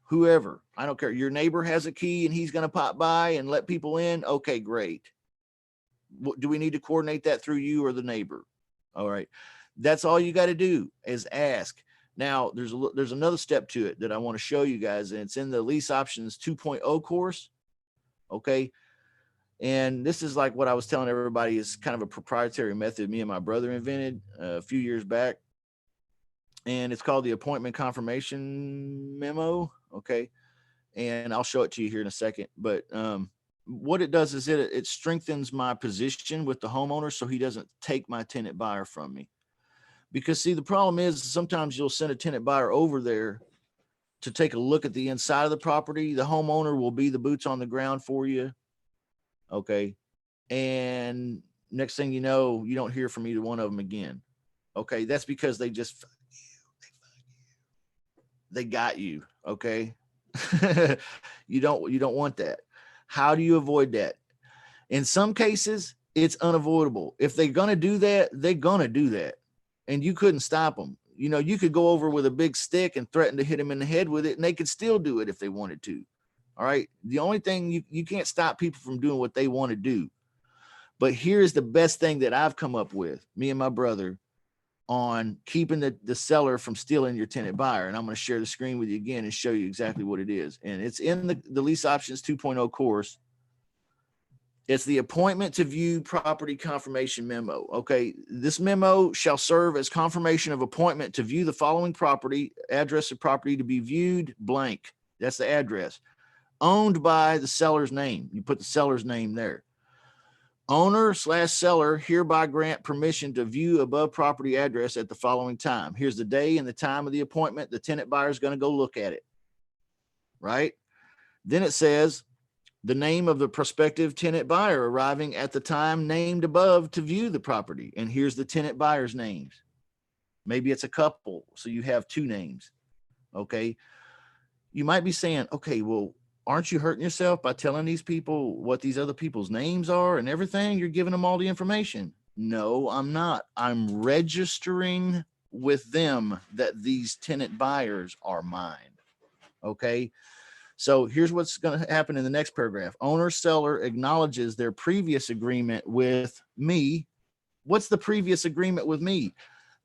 Whoever, I don't care. Your neighbor has a key and he's going to pop by and let people in. Okay, great. Do we need to coordinate that through you or the neighbor? All right. That's all you got to do is ask. Now there's another step to it that I want to show you guys, and it's in the Lease Options 2.0 course. Okay. And this is like what I was telling everybody is kind of a proprietary method me and my brother invented a few years back. And it's called the Appointment Confirmation Memo. Okay. And I'll show it to you here in a second. But what it does is it strengthens my position with the homeowner so he doesn't take my tenant buyer from me. Because, see, the problem is sometimes you'll send a tenant buyer over there to take a look at the inside of the property. The homeowner will be the boots on the ground for you. Okay. And next thing you know, you don't hear from either one of them again. Okay. That's because they just they got you. Okay. You don't want that. How do you avoid that? In some cases, it's unavoidable. If they're going to do that, they're going to do that. And you couldn't stop them. You could go over with a big stick and threaten to hit them in the head with it, and they could still do it if they wanted to. All right. The only thing you can't stop people from doing what they want to do. But here's the best thing that I've come up with, me and my brother, on keeping the seller from stealing your tenant buyer. And I'm going to share the screen with you again and show you exactly what it is. And it's in the Lease Options 2.0 course. It's the Appointment to View Property Confirmation Memo. Okay. This memo shall serve as confirmation of appointment to view the following property, address of property to be viewed, blank. That's the address. Owned by the seller's name. You put the seller's name there. Owner/seller hereby grant permission to view above property address at the following time. Here's the day and the time of the appointment. The tenant buyer is going to go look at it. Right? Then it says the name of the prospective tenant buyer arriving at the time named above to view the property. And here's the tenant buyer's names. Maybe it's a couple, so you have 2 names. Okay. You might be saying, okay, well, aren't you hurting yourself by telling these people what these other people's names are and everything? You're giving them all the information. No, I'm not. I'm registering with them that these tenant buyers are mine. Okay. So here's what's going to happen in the next paragraph. Owner seller acknowledges their previous agreement with me. What's the previous agreement with me?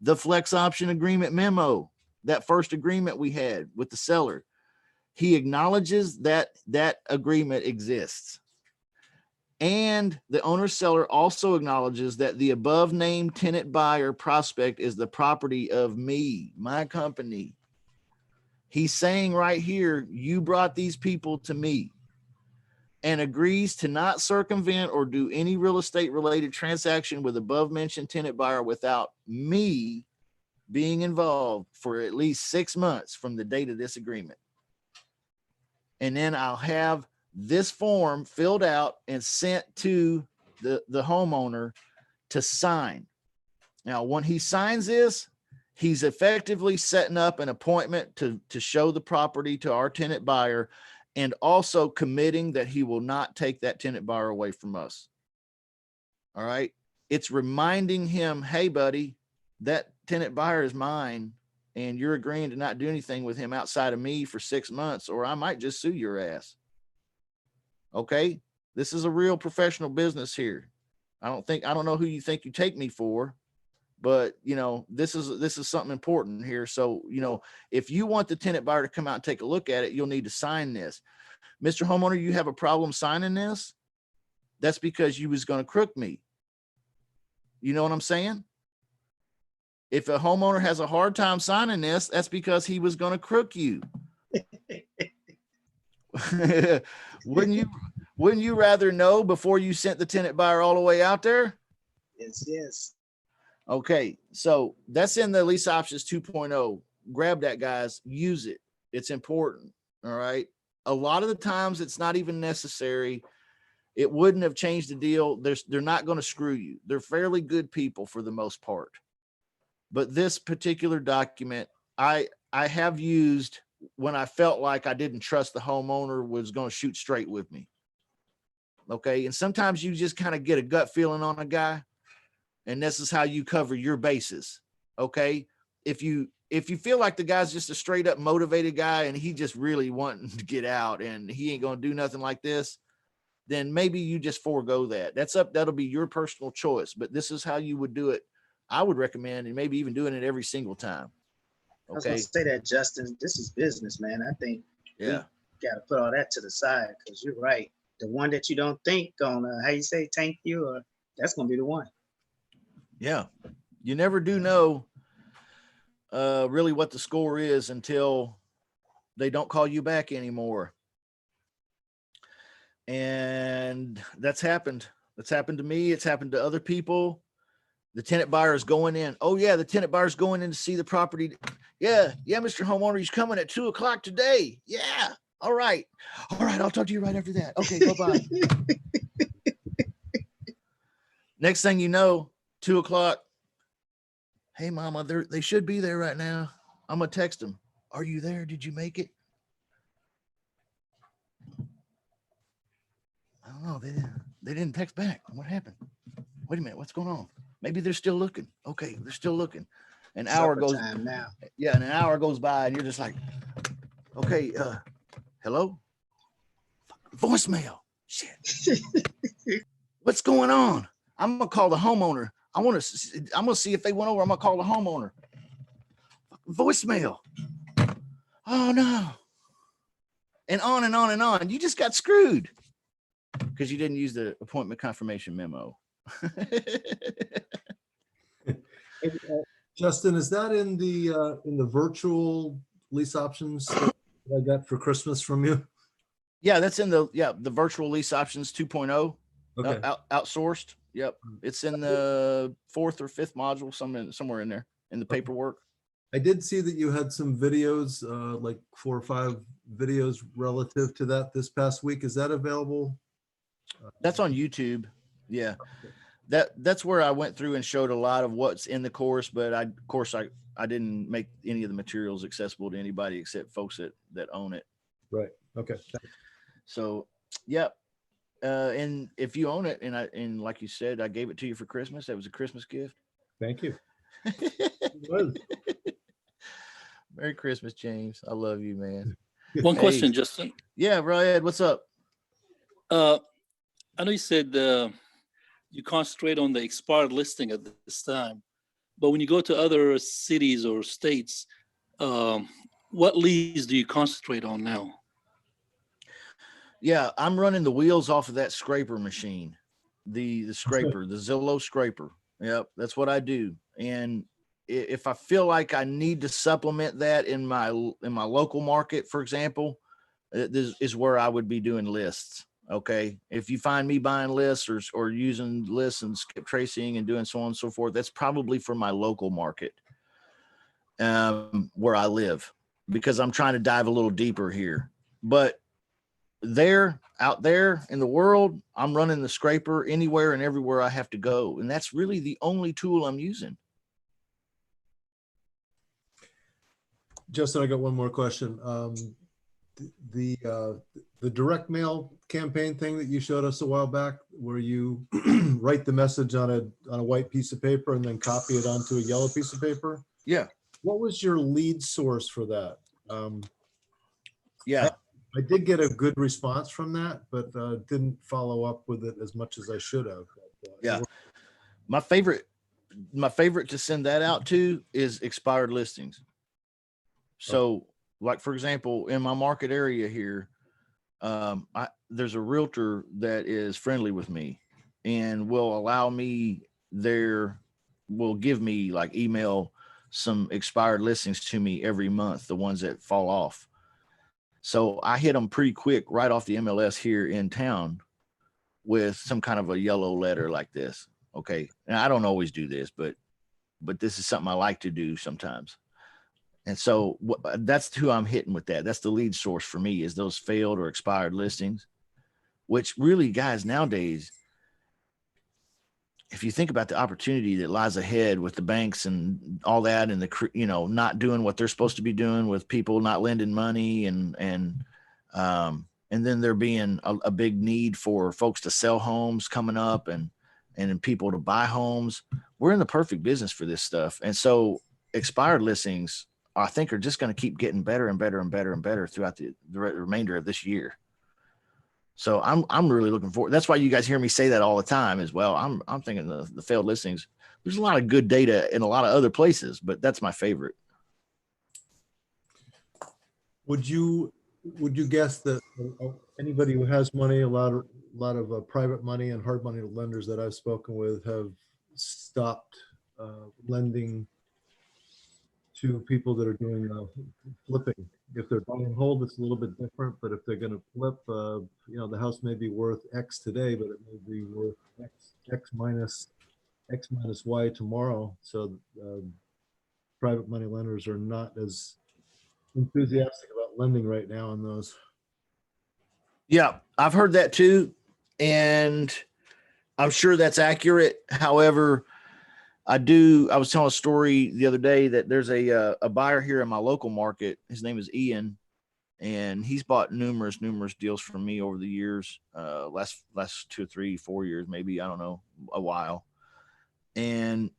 The flex option agreement memo, that first agreement we had with the seller. He acknowledges that that agreement exists. And the owner seller also acknowledges that the above named tenant buyer prospect is the property of me, my company. He's saying right here, you brought these people to me, and agrees to not circumvent or do any real estate related transaction with above mentioned tenant buyer without me being involved for at least 6 months from the date of this agreement. And then I'll have this form filled out and sent to the homeowner to sign. Now, when he signs this, he's effectively setting up an appointment to show the property to our tenant buyer, and also committing that he will not take that tenant buyer away from us. All right. It's reminding him, hey, buddy, that tenant buyer is mine, and you're agreeing to not do anything with him outside of me for 6 months, or I might just sue your ass. Okay. This is a real professional business here. I don't know who you think you take me for, but you know, this is something important here. So, you know, if you want the tenant buyer to come out and take a look at it, you'll need to sign this. Mr. Homeowner, you have a problem signing this? That's because you was going to crook me. You know what I'm saying? If a homeowner has a hard time signing this, that's because he was going to crook you. Wouldn't you rather know before you sent the tenant buyer all the way out there? Yes, yes. Okay, so that's in the lease options 2.0. Grab that, guys. Use it. It's important. All right. A lot of the times it's not even necessary. It wouldn't have changed the deal. They're not going to screw you. They're fairly good people for the most part. But this particular document, I have used when I felt like I didn't trust the homeowner was going to shoot straight with me. Okay. And sometimes you just kind of get a gut feeling on a guy, and this is how you cover your bases. Okay. If you feel like the guy's just a straight up motivated guy and he just really wanting to get out and he ain't going to do nothing like this, then maybe you just forego that. That'll be your personal choice, but this is how you would do it. I would recommend, and maybe even doing it every single time. I was gonna say that, Justin. This is business, man. I think we got to put all that to the side, because you're right. The one that you don't think gonna, how you say, tank you, or that's gonna be the one. Yeah, you never do know really what the score is until they don't call you back anymore. And that's happened. That's happened to me. It's happened to other people. The tenant buyer is going in. Oh yeah, the tenant buyer is going in to see the property. Yeah, Mr. Homeowner, he's coming at 2 o'clock today. Yeah. All right. I'll talk to you right after that. Okay, bye-bye. Next thing you know, 2 o'clock. Hey, mama, they should be there right now. I'm gonna text them. Are you there? Did you make it? I don't know. They didn't text back. What happened? Wait a minute. What's going on? Maybe they're still looking. Okay, they're still looking. An hour goes. Now. Yeah, and an hour goes by, and you're just like, okay, hello? Voicemail. Shit. What's going on? I'm gonna call the homeowner. I'm gonna see if they went over. I'm gonna call the homeowner. Voicemail. Oh no. And on and on and on. You just got screwed because you didn't use the appointment confirmation memo. Justin, is that in the virtual lease options that I got for Christmas from you? Yeah, that's in the virtual lease options 2.0. Okay. Outsourced. Yep. It's in the 4th or 5th module, somewhere in there in the paperwork. I did see that you had some videos, like 4 or 5 videos relative to that this past week. Is that available? That's on YouTube. Yeah. That's where I went through and showed a lot of what's in the course, but I didn't make any of the materials accessible to anybody except folks that own it. Right. Okay. So, yep. And if you own it, and like you said, I gave it to you for Christmas. That was a Christmas gift. Thank you. It was. Merry Christmas, James. I love you, man. One Hey. question, Justin. Yeah, bro, Ed, what's up? I know you said you concentrate on the expired listing at this time, but when you go to other cities or states, what leads do you concentrate on now? Yeah, I'm running the wheels off of that scraper machine, the scraper, the Zillow scraper. Yep, that's what I do. And if I feel like I need to supplement that in my local market, for example, this is where I would be doing lists. Okay, if you find me buying lists or using lists and skip tracing and doing so on and so forth, that's probably for my local market, where I live, because I'm trying to dive a little deeper here. But out there in the world, I'm running the scraper anywhere and everywhere I have to go. And that's really the only tool I'm using. Justin, I got one more question. The direct mail campaign thing that you showed us a while back, where you write the message on a white piece of paper and then copy it onto a yellow piece of paper. Yeah. What was your lead source for that? Yeah. I did get a good response from that, but didn't follow up with it as much as I should have. Yeah. My favorite to send that out to is expired listings. So, like, for example, in my market area here, there's a realtor that is friendly with me and will allow me will give me, like, email some expired listings to me every month, the ones that fall off. So I hit them pretty quick right off the MLS here in town with some kind of a yellow letter like this. Okay. And I don't always do this, but this is something I like to do sometimes. And so that's who I'm hitting with that. That's the lead source for me, is those failed or expired listings, which really, guys, nowadays, if you think about the opportunity that lies ahead with the banks and all that, and not doing what they're supposed to be doing, with people not lending money, and then there being a big need for folks to sell homes coming up, and people to buy homes, we're in the perfect business for this stuff. And so expired listings, I think, are just going to keep getting better and better and better and better throughout the remainder of this year. So I'm really looking forward. That's why you guys hear me say that all the time as well. I'm thinking the failed listings, there's a lot of good data in a lot of other places, but that's my favorite. Would you guess that anybody who has money, a lot of private money and hard money lenders that I've spoken with, have stopped lending to people that are doing flipping? If they're buying and hold, it's a little bit different, but if they're going to flip, the house may be worth X today, but it may be worth X minus Y tomorrow. So private money lenders are not as enthusiastic about lending right now on those. Yeah, I've heard that too, and I'm sure that's accurate. However, I was telling a story the other day that there's a buyer here in my local market. His name is Ian, and he's bought numerous deals from me over the years, last 2 or 3, 4 years, maybe, I don't know, a while. And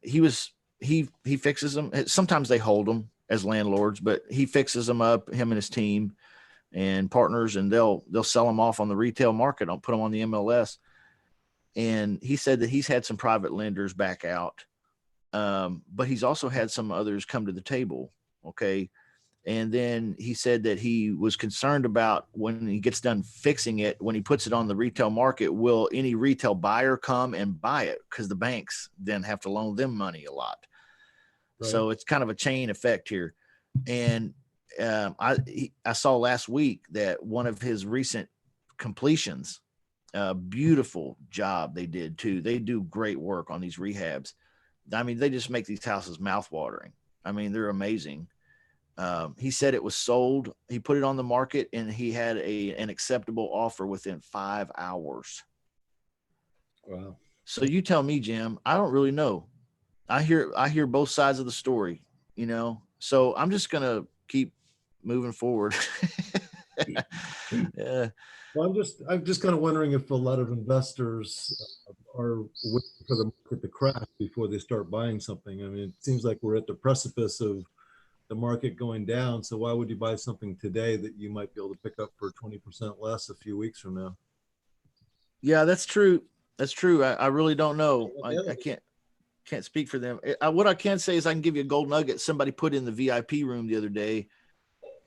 he fixes them. Sometimes they hold them as landlords, but he fixes them up, him and his team and partners, and they'll sell them off on the retail market. I'll put them on the MLS. And he said that he's had some private lenders back out, but he's also had some others come to the table. Okay. And then he said that he was concerned about, when he gets done fixing it, when he puts it on the retail market, will any retail buyer come and buy it? Because the banks then have to loan them money a lot. Right. So it's kind of a chain effect here. And I saw last week that one of his recent completions, beautiful job they did too. They do great work on these rehabs. I mean, they just make these houses mouthwatering. I mean, they're amazing. He said it was sold. He put it on the market and he had an acceptable offer within 5 hours. Wow. So you tell me, Jim, I don't really know. I hear both sides of the story, so I'm just going to keep moving forward. Yeah. Well, I'm just kind of wondering if a lot of investors are waiting for the market to crash before they start buying something. I mean, it seems like we're at the precipice of the market going down. So why would you buy something today that you might be able to pick up for 20% less a few weeks from now? Yeah, that's true. That's true. I really don't know. I can't speak for them. What I can say is I can give you a gold nugget somebody put in the VIP room the other day.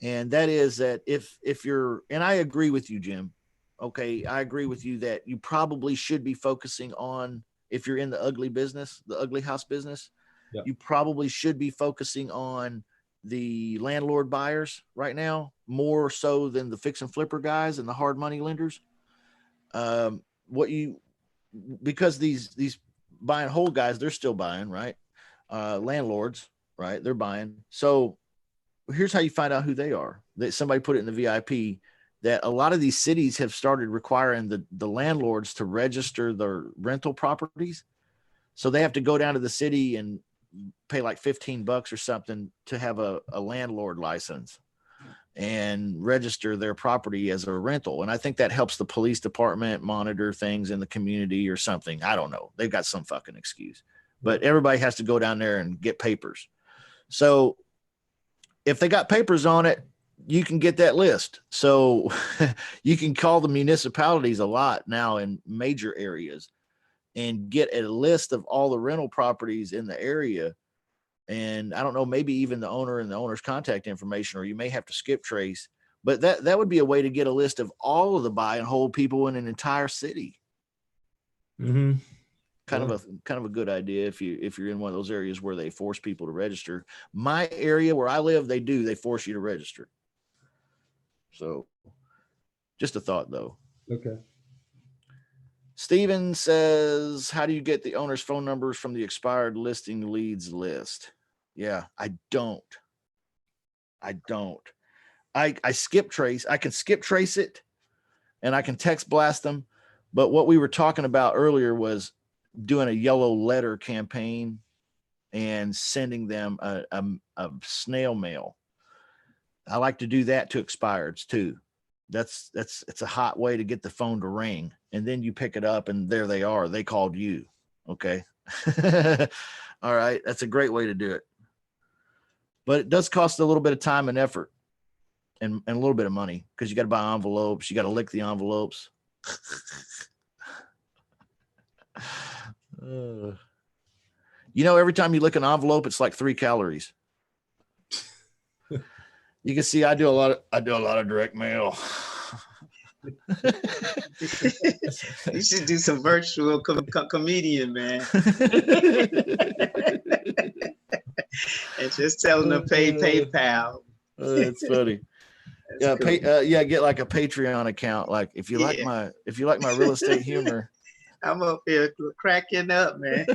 And that is that if you're, and I agree with you, Jim. Okay. I agree with you that you probably should be focusing on, if you're in the ugly business, the ugly house business, Yeah. you probably should be focusing on the landlord buyers right now, more so than the fix and flipper guys and the hard money lenders. Because these buy and hold guys, they're still buying, right? Landlords, right? They're buying. So here's how you find out who they are. That somebody put it in the VIP that a lot of these cities have started requiring the landlords to register their rental properties. So they have to go down to the city and pay like $15 or something to have a landlord license and register their property as a rental. And I think that helps the police department monitor things in the community or something. I don't know. They've got some fucking excuse, but everybody has to go down there and get papers. So if they got papers on it, you can get that list. So you can call the municipalities a lot now in major areas and get a list of all the rental properties in the area. And I don't know, maybe even the owner and the owner's contact information, or you may have to skip trace, but that would be a way to get a list of all of the buy and hold people in an entire city. Mm-hmm. Kind of a good idea if you're in one of those areas where they force people to register. My area where I live, they force you to register. So just a thought though. Okay. Steven says, how do you get the owner's phone numbers from the expired listing leads list? Yeah, I don't. I skip trace. I can skip trace it and I can text blast them. But what we were talking about earlier was doing a yellow letter campaign and sending them a snail mail. I like to do that to expireds too. It's a hot way to get the phone to ring, and then you pick it up and there they are. They called you. Okay. All right. That's a great way to do it. But it does cost a little bit of time and effort and a little bit of money because you got to buy envelopes. You got to lick the envelopes. Every time you lick an envelope, it's like 3 calories. You can see I do a lot of direct mail. You should do some virtual comedian, man. And just tell them to pay PayPal. It's funny. Yeah, cool. Get like a Patreon account. Like if you like my real estate humor. I'm up here cracking up, man.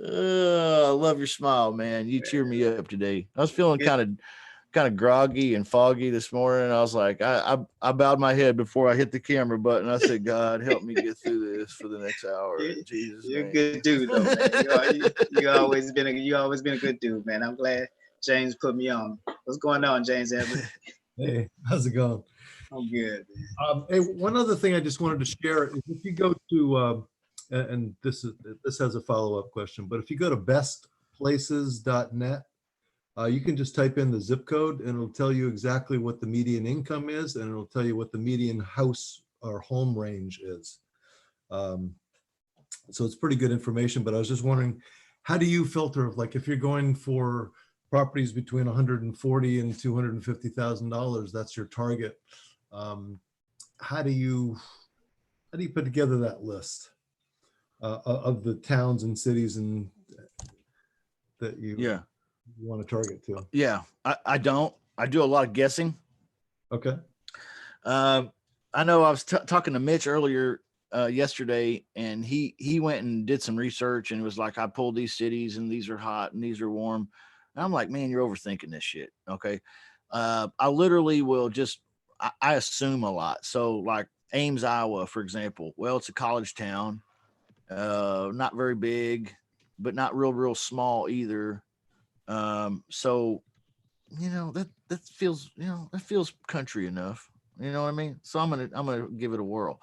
I love your smile, man. You cheer me up today. I was feeling kind of groggy and foggy this morning. I was like, I bowed my head before I hit the camera button. I said, God, help me get through this for the next hour. Jesus, you're name. A good dude, though, man. You always been a good dude, man. I'm glad James put me on. What's going on, James Everett? Hey, how's it going? I'm good. Hey, one other thing I just wanted to share is if you go to, and this has a follow-up question, but if you go to bestplaces.net, you can just type in the zip code and it'll tell you exactly what the median income is, and it'll tell you what the median house or home range is. So it's pretty good information, but I was just wondering, how do you filter, like if you're going for properties between $140,000 and $250,000, that's your target. How do you put together that list of the towns and cities and that you want to target to? Yeah, I don't. I do a lot of guessing. Okay. I know I was talking to Mitch earlier yesterday, and he went and did some research and was like, I pulled these cities and these are hot and these are warm. And I'm like, man, you're overthinking this shit. Okay. I literally will just, I assume a lot. So like Ames, Iowa, for example, well, it's a college town, not very big, but not real small either. So that feels, that feels country enough. You know what I mean? So I'm gonna give it a whirl.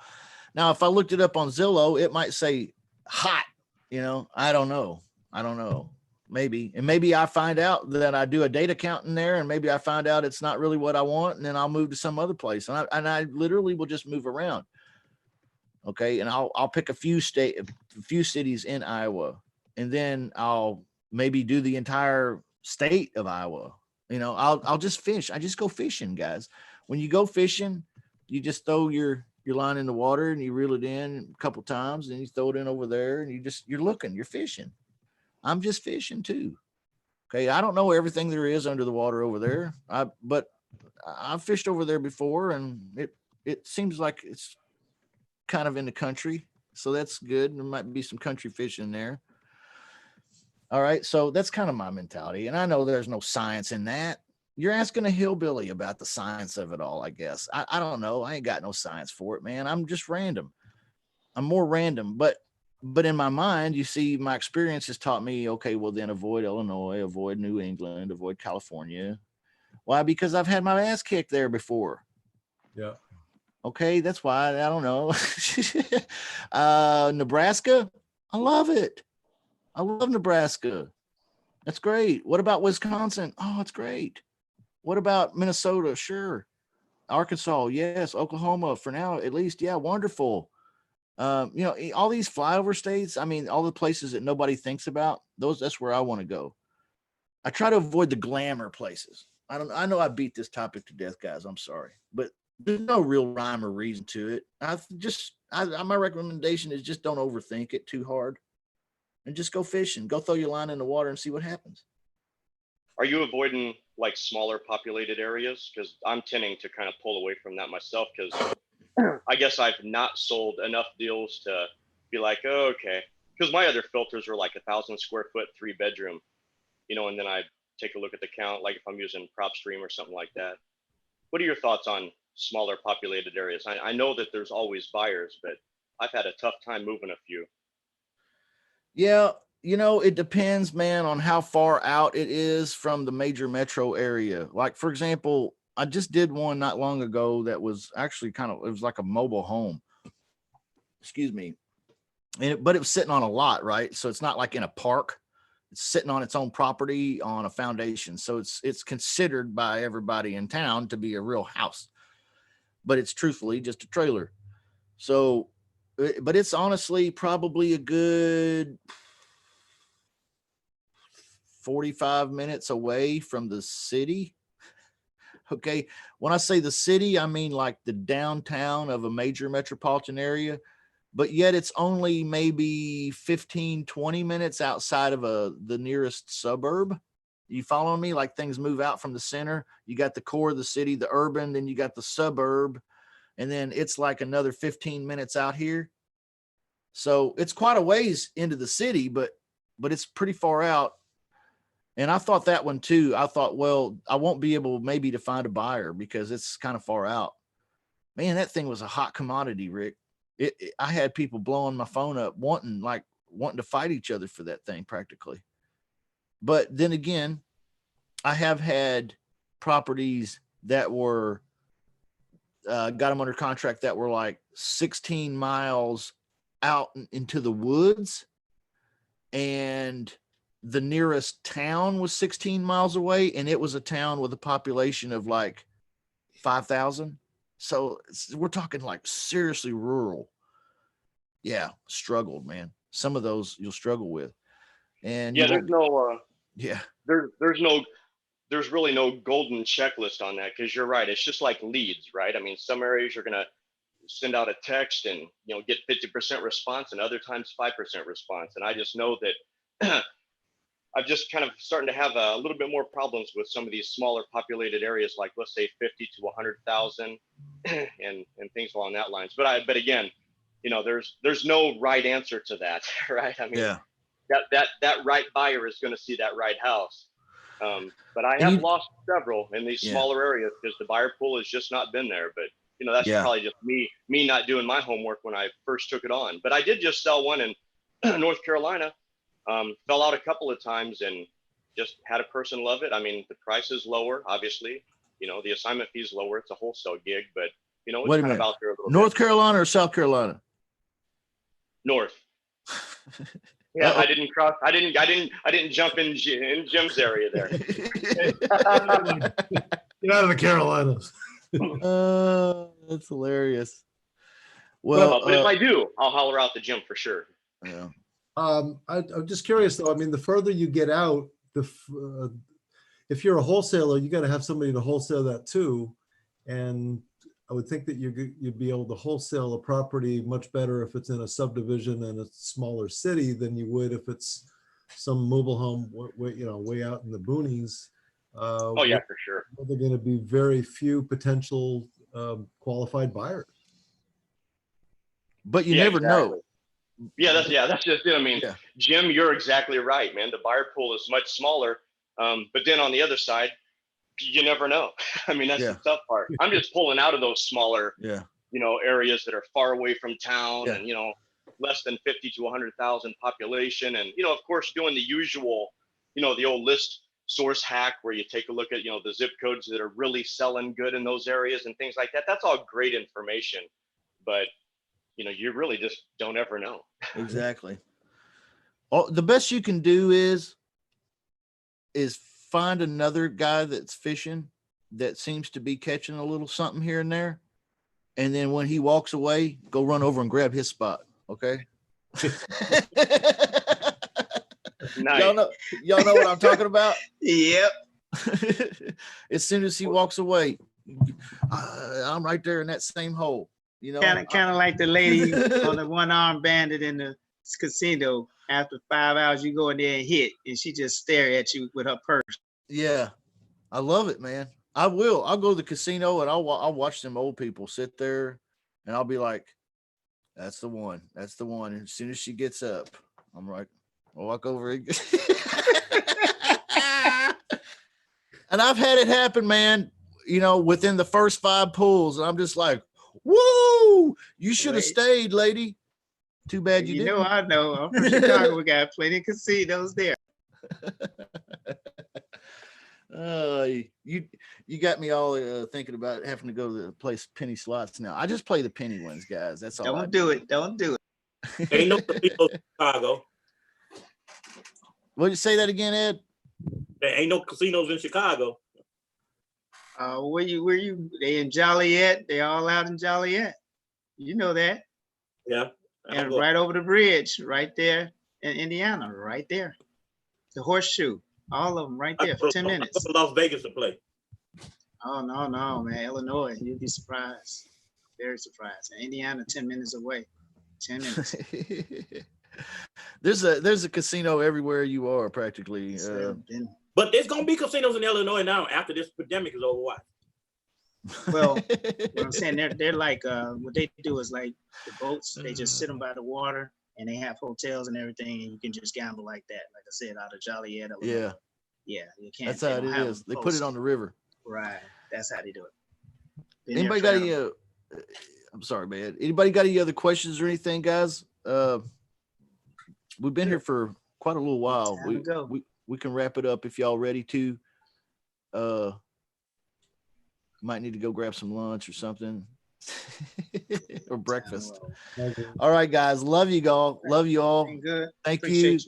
Now, if I looked it up on Zillow, it might say hot. I don't know. Maybe, and maybe I find out that I do a data count in there, and maybe I find out it's not really what I want, and then I'll move to some other place, and I literally will just move around. Okay, and I'll pick a few cities in Iowa, and then I'll maybe do the entire state of Iowa. I'll just fish. I just go fishing, guys. When you go fishing, you just throw your line in the water and you reel it in a couple times, and you throw it in over there, and you're fishing. I'm just fishing too. Okay, I don't know everything there is under the water over there. But I've fished over there before, and it seems like it's kind of in the country, so that's good. There might be some country fishing there. All right, so that's kind of my mentality, and I know there's no science in that. You're asking a hillbilly about the science of it all, I guess. I don't know. I ain't got no science for it, man. I'm just random. I'm more random, but in my mind, you see, my experience has taught me, okay, well then avoid Illinois, avoid New England, avoid California. Why? Because I've had my ass kicked there before. Yeah. Okay, that's why. I don't know. Nebraska, I love it. I love Nebraska. That's great. What about Wisconsin? Oh, it's great. What about Minnesota? Sure. Arkansas, yes. Oklahoma, for now, at least, yeah, wonderful. All these flyover states, I mean, all the places that nobody thinks about, that's where I want to go. I try to avoid the glamour places. I know I beat this topic to death, guys. I'm sorry, but there's no real rhyme or reason to it. My recommendation is just don't overthink it too hard, and just go fishing. Go throw your line in the water and see what happens. Are you avoiding like smaller populated areas? Because I'm tending to kind of pull away from that myself, because I guess I've not sold enough deals to be like, oh, okay. Because my other filters are like 1,000 square foot, 3-bedroom, and then I take a look at the count, like if I'm using PropStream or something like that. What are your thoughts on smaller populated areas? I know that there's always buyers, but I've had a tough time moving a few. Yeah, it depends, man, on how far out it is from the major metro area. Like, for example, I just did one not long ago that was actually it was like a mobile home. Excuse me. But it was sitting on a lot, right? So it's not like in a park. It's sitting on its own property on a foundation. So it's considered by everybody in town to be a real house, but it's truthfully just a trailer. So, but it's honestly probably a good 45 minutes away from the city. Okay. When I say the city, I mean like the downtown of a major metropolitan area, but yet it's only maybe 15, 20 minutes outside of the nearest suburb. You follow me? Like, things move out from the center. You got the core of the city, the urban, then you got the suburb, and then it's like another 15 minutes out here. So it's quite a ways into the city, but it's pretty far out. And I thought that one too. I thought, well, I won't be able maybe to find a buyer because it's kind of far out. Man, that thing was a hot commodity, Rick. I had people blowing my phone up wanting to fight each other for that thing practically. But then again, I have had properties that were got them under contract that were like 16 miles out into the woods, and the nearest town was 16 miles away, and it was a town with a population of like 5,000. So we're talking like seriously rural. Yeah, struggled, man. Some of those you'll struggle with. And yeah, there's no yeah, there's really no golden checklist on that, because you're right. It's just like leads, right? I mean, some areas you're gonna send out a text and get 50% response, and other times 5% response. And I just know that I'm just kind of starting to have a little bit more problems with some of these smaller populated areas, like let's say 50 to 100,000 and things along that lines. But again, there's no right answer to that, right? I mean, yeah. That right buyer is going to see that right house. But I have lost several in these smaller areas because the buyer pool has just not been there. But that's probably just me not doing my homework when I first took it on. But I did just sell one in North Carolina. Fell out a couple of times, and just had a person love it. I mean, the price is lower, obviously. You know, the assignment fee is lower. It's a wholesale gig, but you know, it's Wait a kind of minute. out there a little North bit. Carolina or South Carolina? North. Yeah, Uh-oh. I didn't jump in Jim's area there. Get out of the Carolinas. That's hilarious. Well, Well, but if I do, I'll holler out the Jim for sure. yeah. I'm just curious though. I mean, the further you get out, if you're a wholesaler, you got to have somebody to wholesale that too. And I would think that you'd be able to wholesale a property much better if it's in a subdivision in a smaller city than you would if it's some mobile home, way out in the boonies. Oh yeah, for sure. There are going to be very few potential qualified buyers. But you Yeah, never exactly. know. That's just it. I mean, Yeah. Jim, you're exactly right, man. The buyer pool is much smaller. But then on the other side, you never know. I mean, that's the tough part. I'm just pulling out of those smaller, areas that are far away from town and, less than 50 to 100,000 population. And, of course, doing the usual, the old list source hack where you take a look at, the zip codes that are really selling good in those areas and things like that. That's all great information. But, you really just don't ever know. Exactly. The best you can do is find another guy that's fishing that seems to be catching a little something here and there. And then when he walks away, go run over and grab his spot. Okay. Nice. Y'all know what I'm talking about? Yep. As soon as he walks away, I'm right there in that same hole. Kind of like the lady on the one-armed bandit in the casino. After 5 hours, you go in there and hit, and she just stare at you with her purse. Yeah, I love it, man. I will. I'll go to the casino and I'll watch them old people sit there, and I'll be like, "That's the one. That's the one." And as soon as she gets up, I'm like, I'll walk over again. And I've had it happen, man. Within the first 5 pulls, and I'm just like, "Woo! You should have stayed, lady." Too bad you didn't. I know. I'm from Chicago. We got plenty of casinos there. You got me all thinking about having to go to the place penny slots now. I just play the penny ones, guys. That's all. Don't do it. Don't do it. Ain't no casinos in Chicago. What did you say that again, Ed? There ain't no casinos in Chicago. Where you? They in Joliet. They all out in Joliet. You know that. Yeah. And right over the bridge, right there in Indiana, right there. The Horseshoe, all of them right there for 10 minutes. I go to Las Vegas to play. Oh, no, man. Illinois, you'd be surprised. Very surprised. And Indiana, 10 minutes away. 10 minutes. There's a casino everywhere you are, practically. But there's going to be casinos in Illinois now after this pandemic is over. What? Well, what I'm saying, they're like, what they do is like the boats, they just sit them by the water and they have hotels and everything, and you can just gamble like that. Like I said, out of Joliet. Yeah. Yeah, you can't. That's how it is. They put it on the river. Right. That's how they do it. Anybody got any, I'm sorry, man. Anybody got any other questions or anything, guys? We've been here for quite a little while. We can wrap it up if y'all ready to. Might need to go grab some lunch or something or breakfast. All right, guys. Love you all. Love you all. Good. Thank you.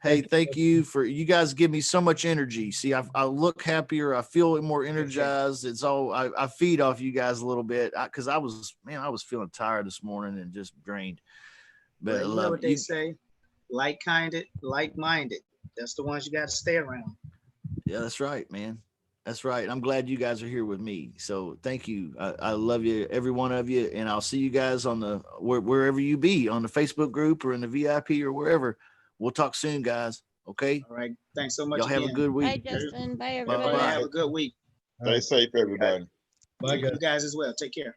Hey, thank you for you guys give me so much energy. See, I look happier. I feel more energized. It's all I feed off you guys a little bit because I was feeling tired this morning and just drained. But you know what they say, like-minded, like-minded. That's the ones you got to stay around. Yeah, that's right, man. That's right. I'm glad you guys are here with me. So thank you. I love you, every one of you. And I'll see you guys on wherever you be, on the Facebook group or in the VIP or wherever. We'll talk soon, guys. Okay. All right. Thanks so much. Y'all have a good week. Bye, Justin. Bye, everybody. Have a good week. Stay safe, everybody. Bye, guys. You guys as well. Take care.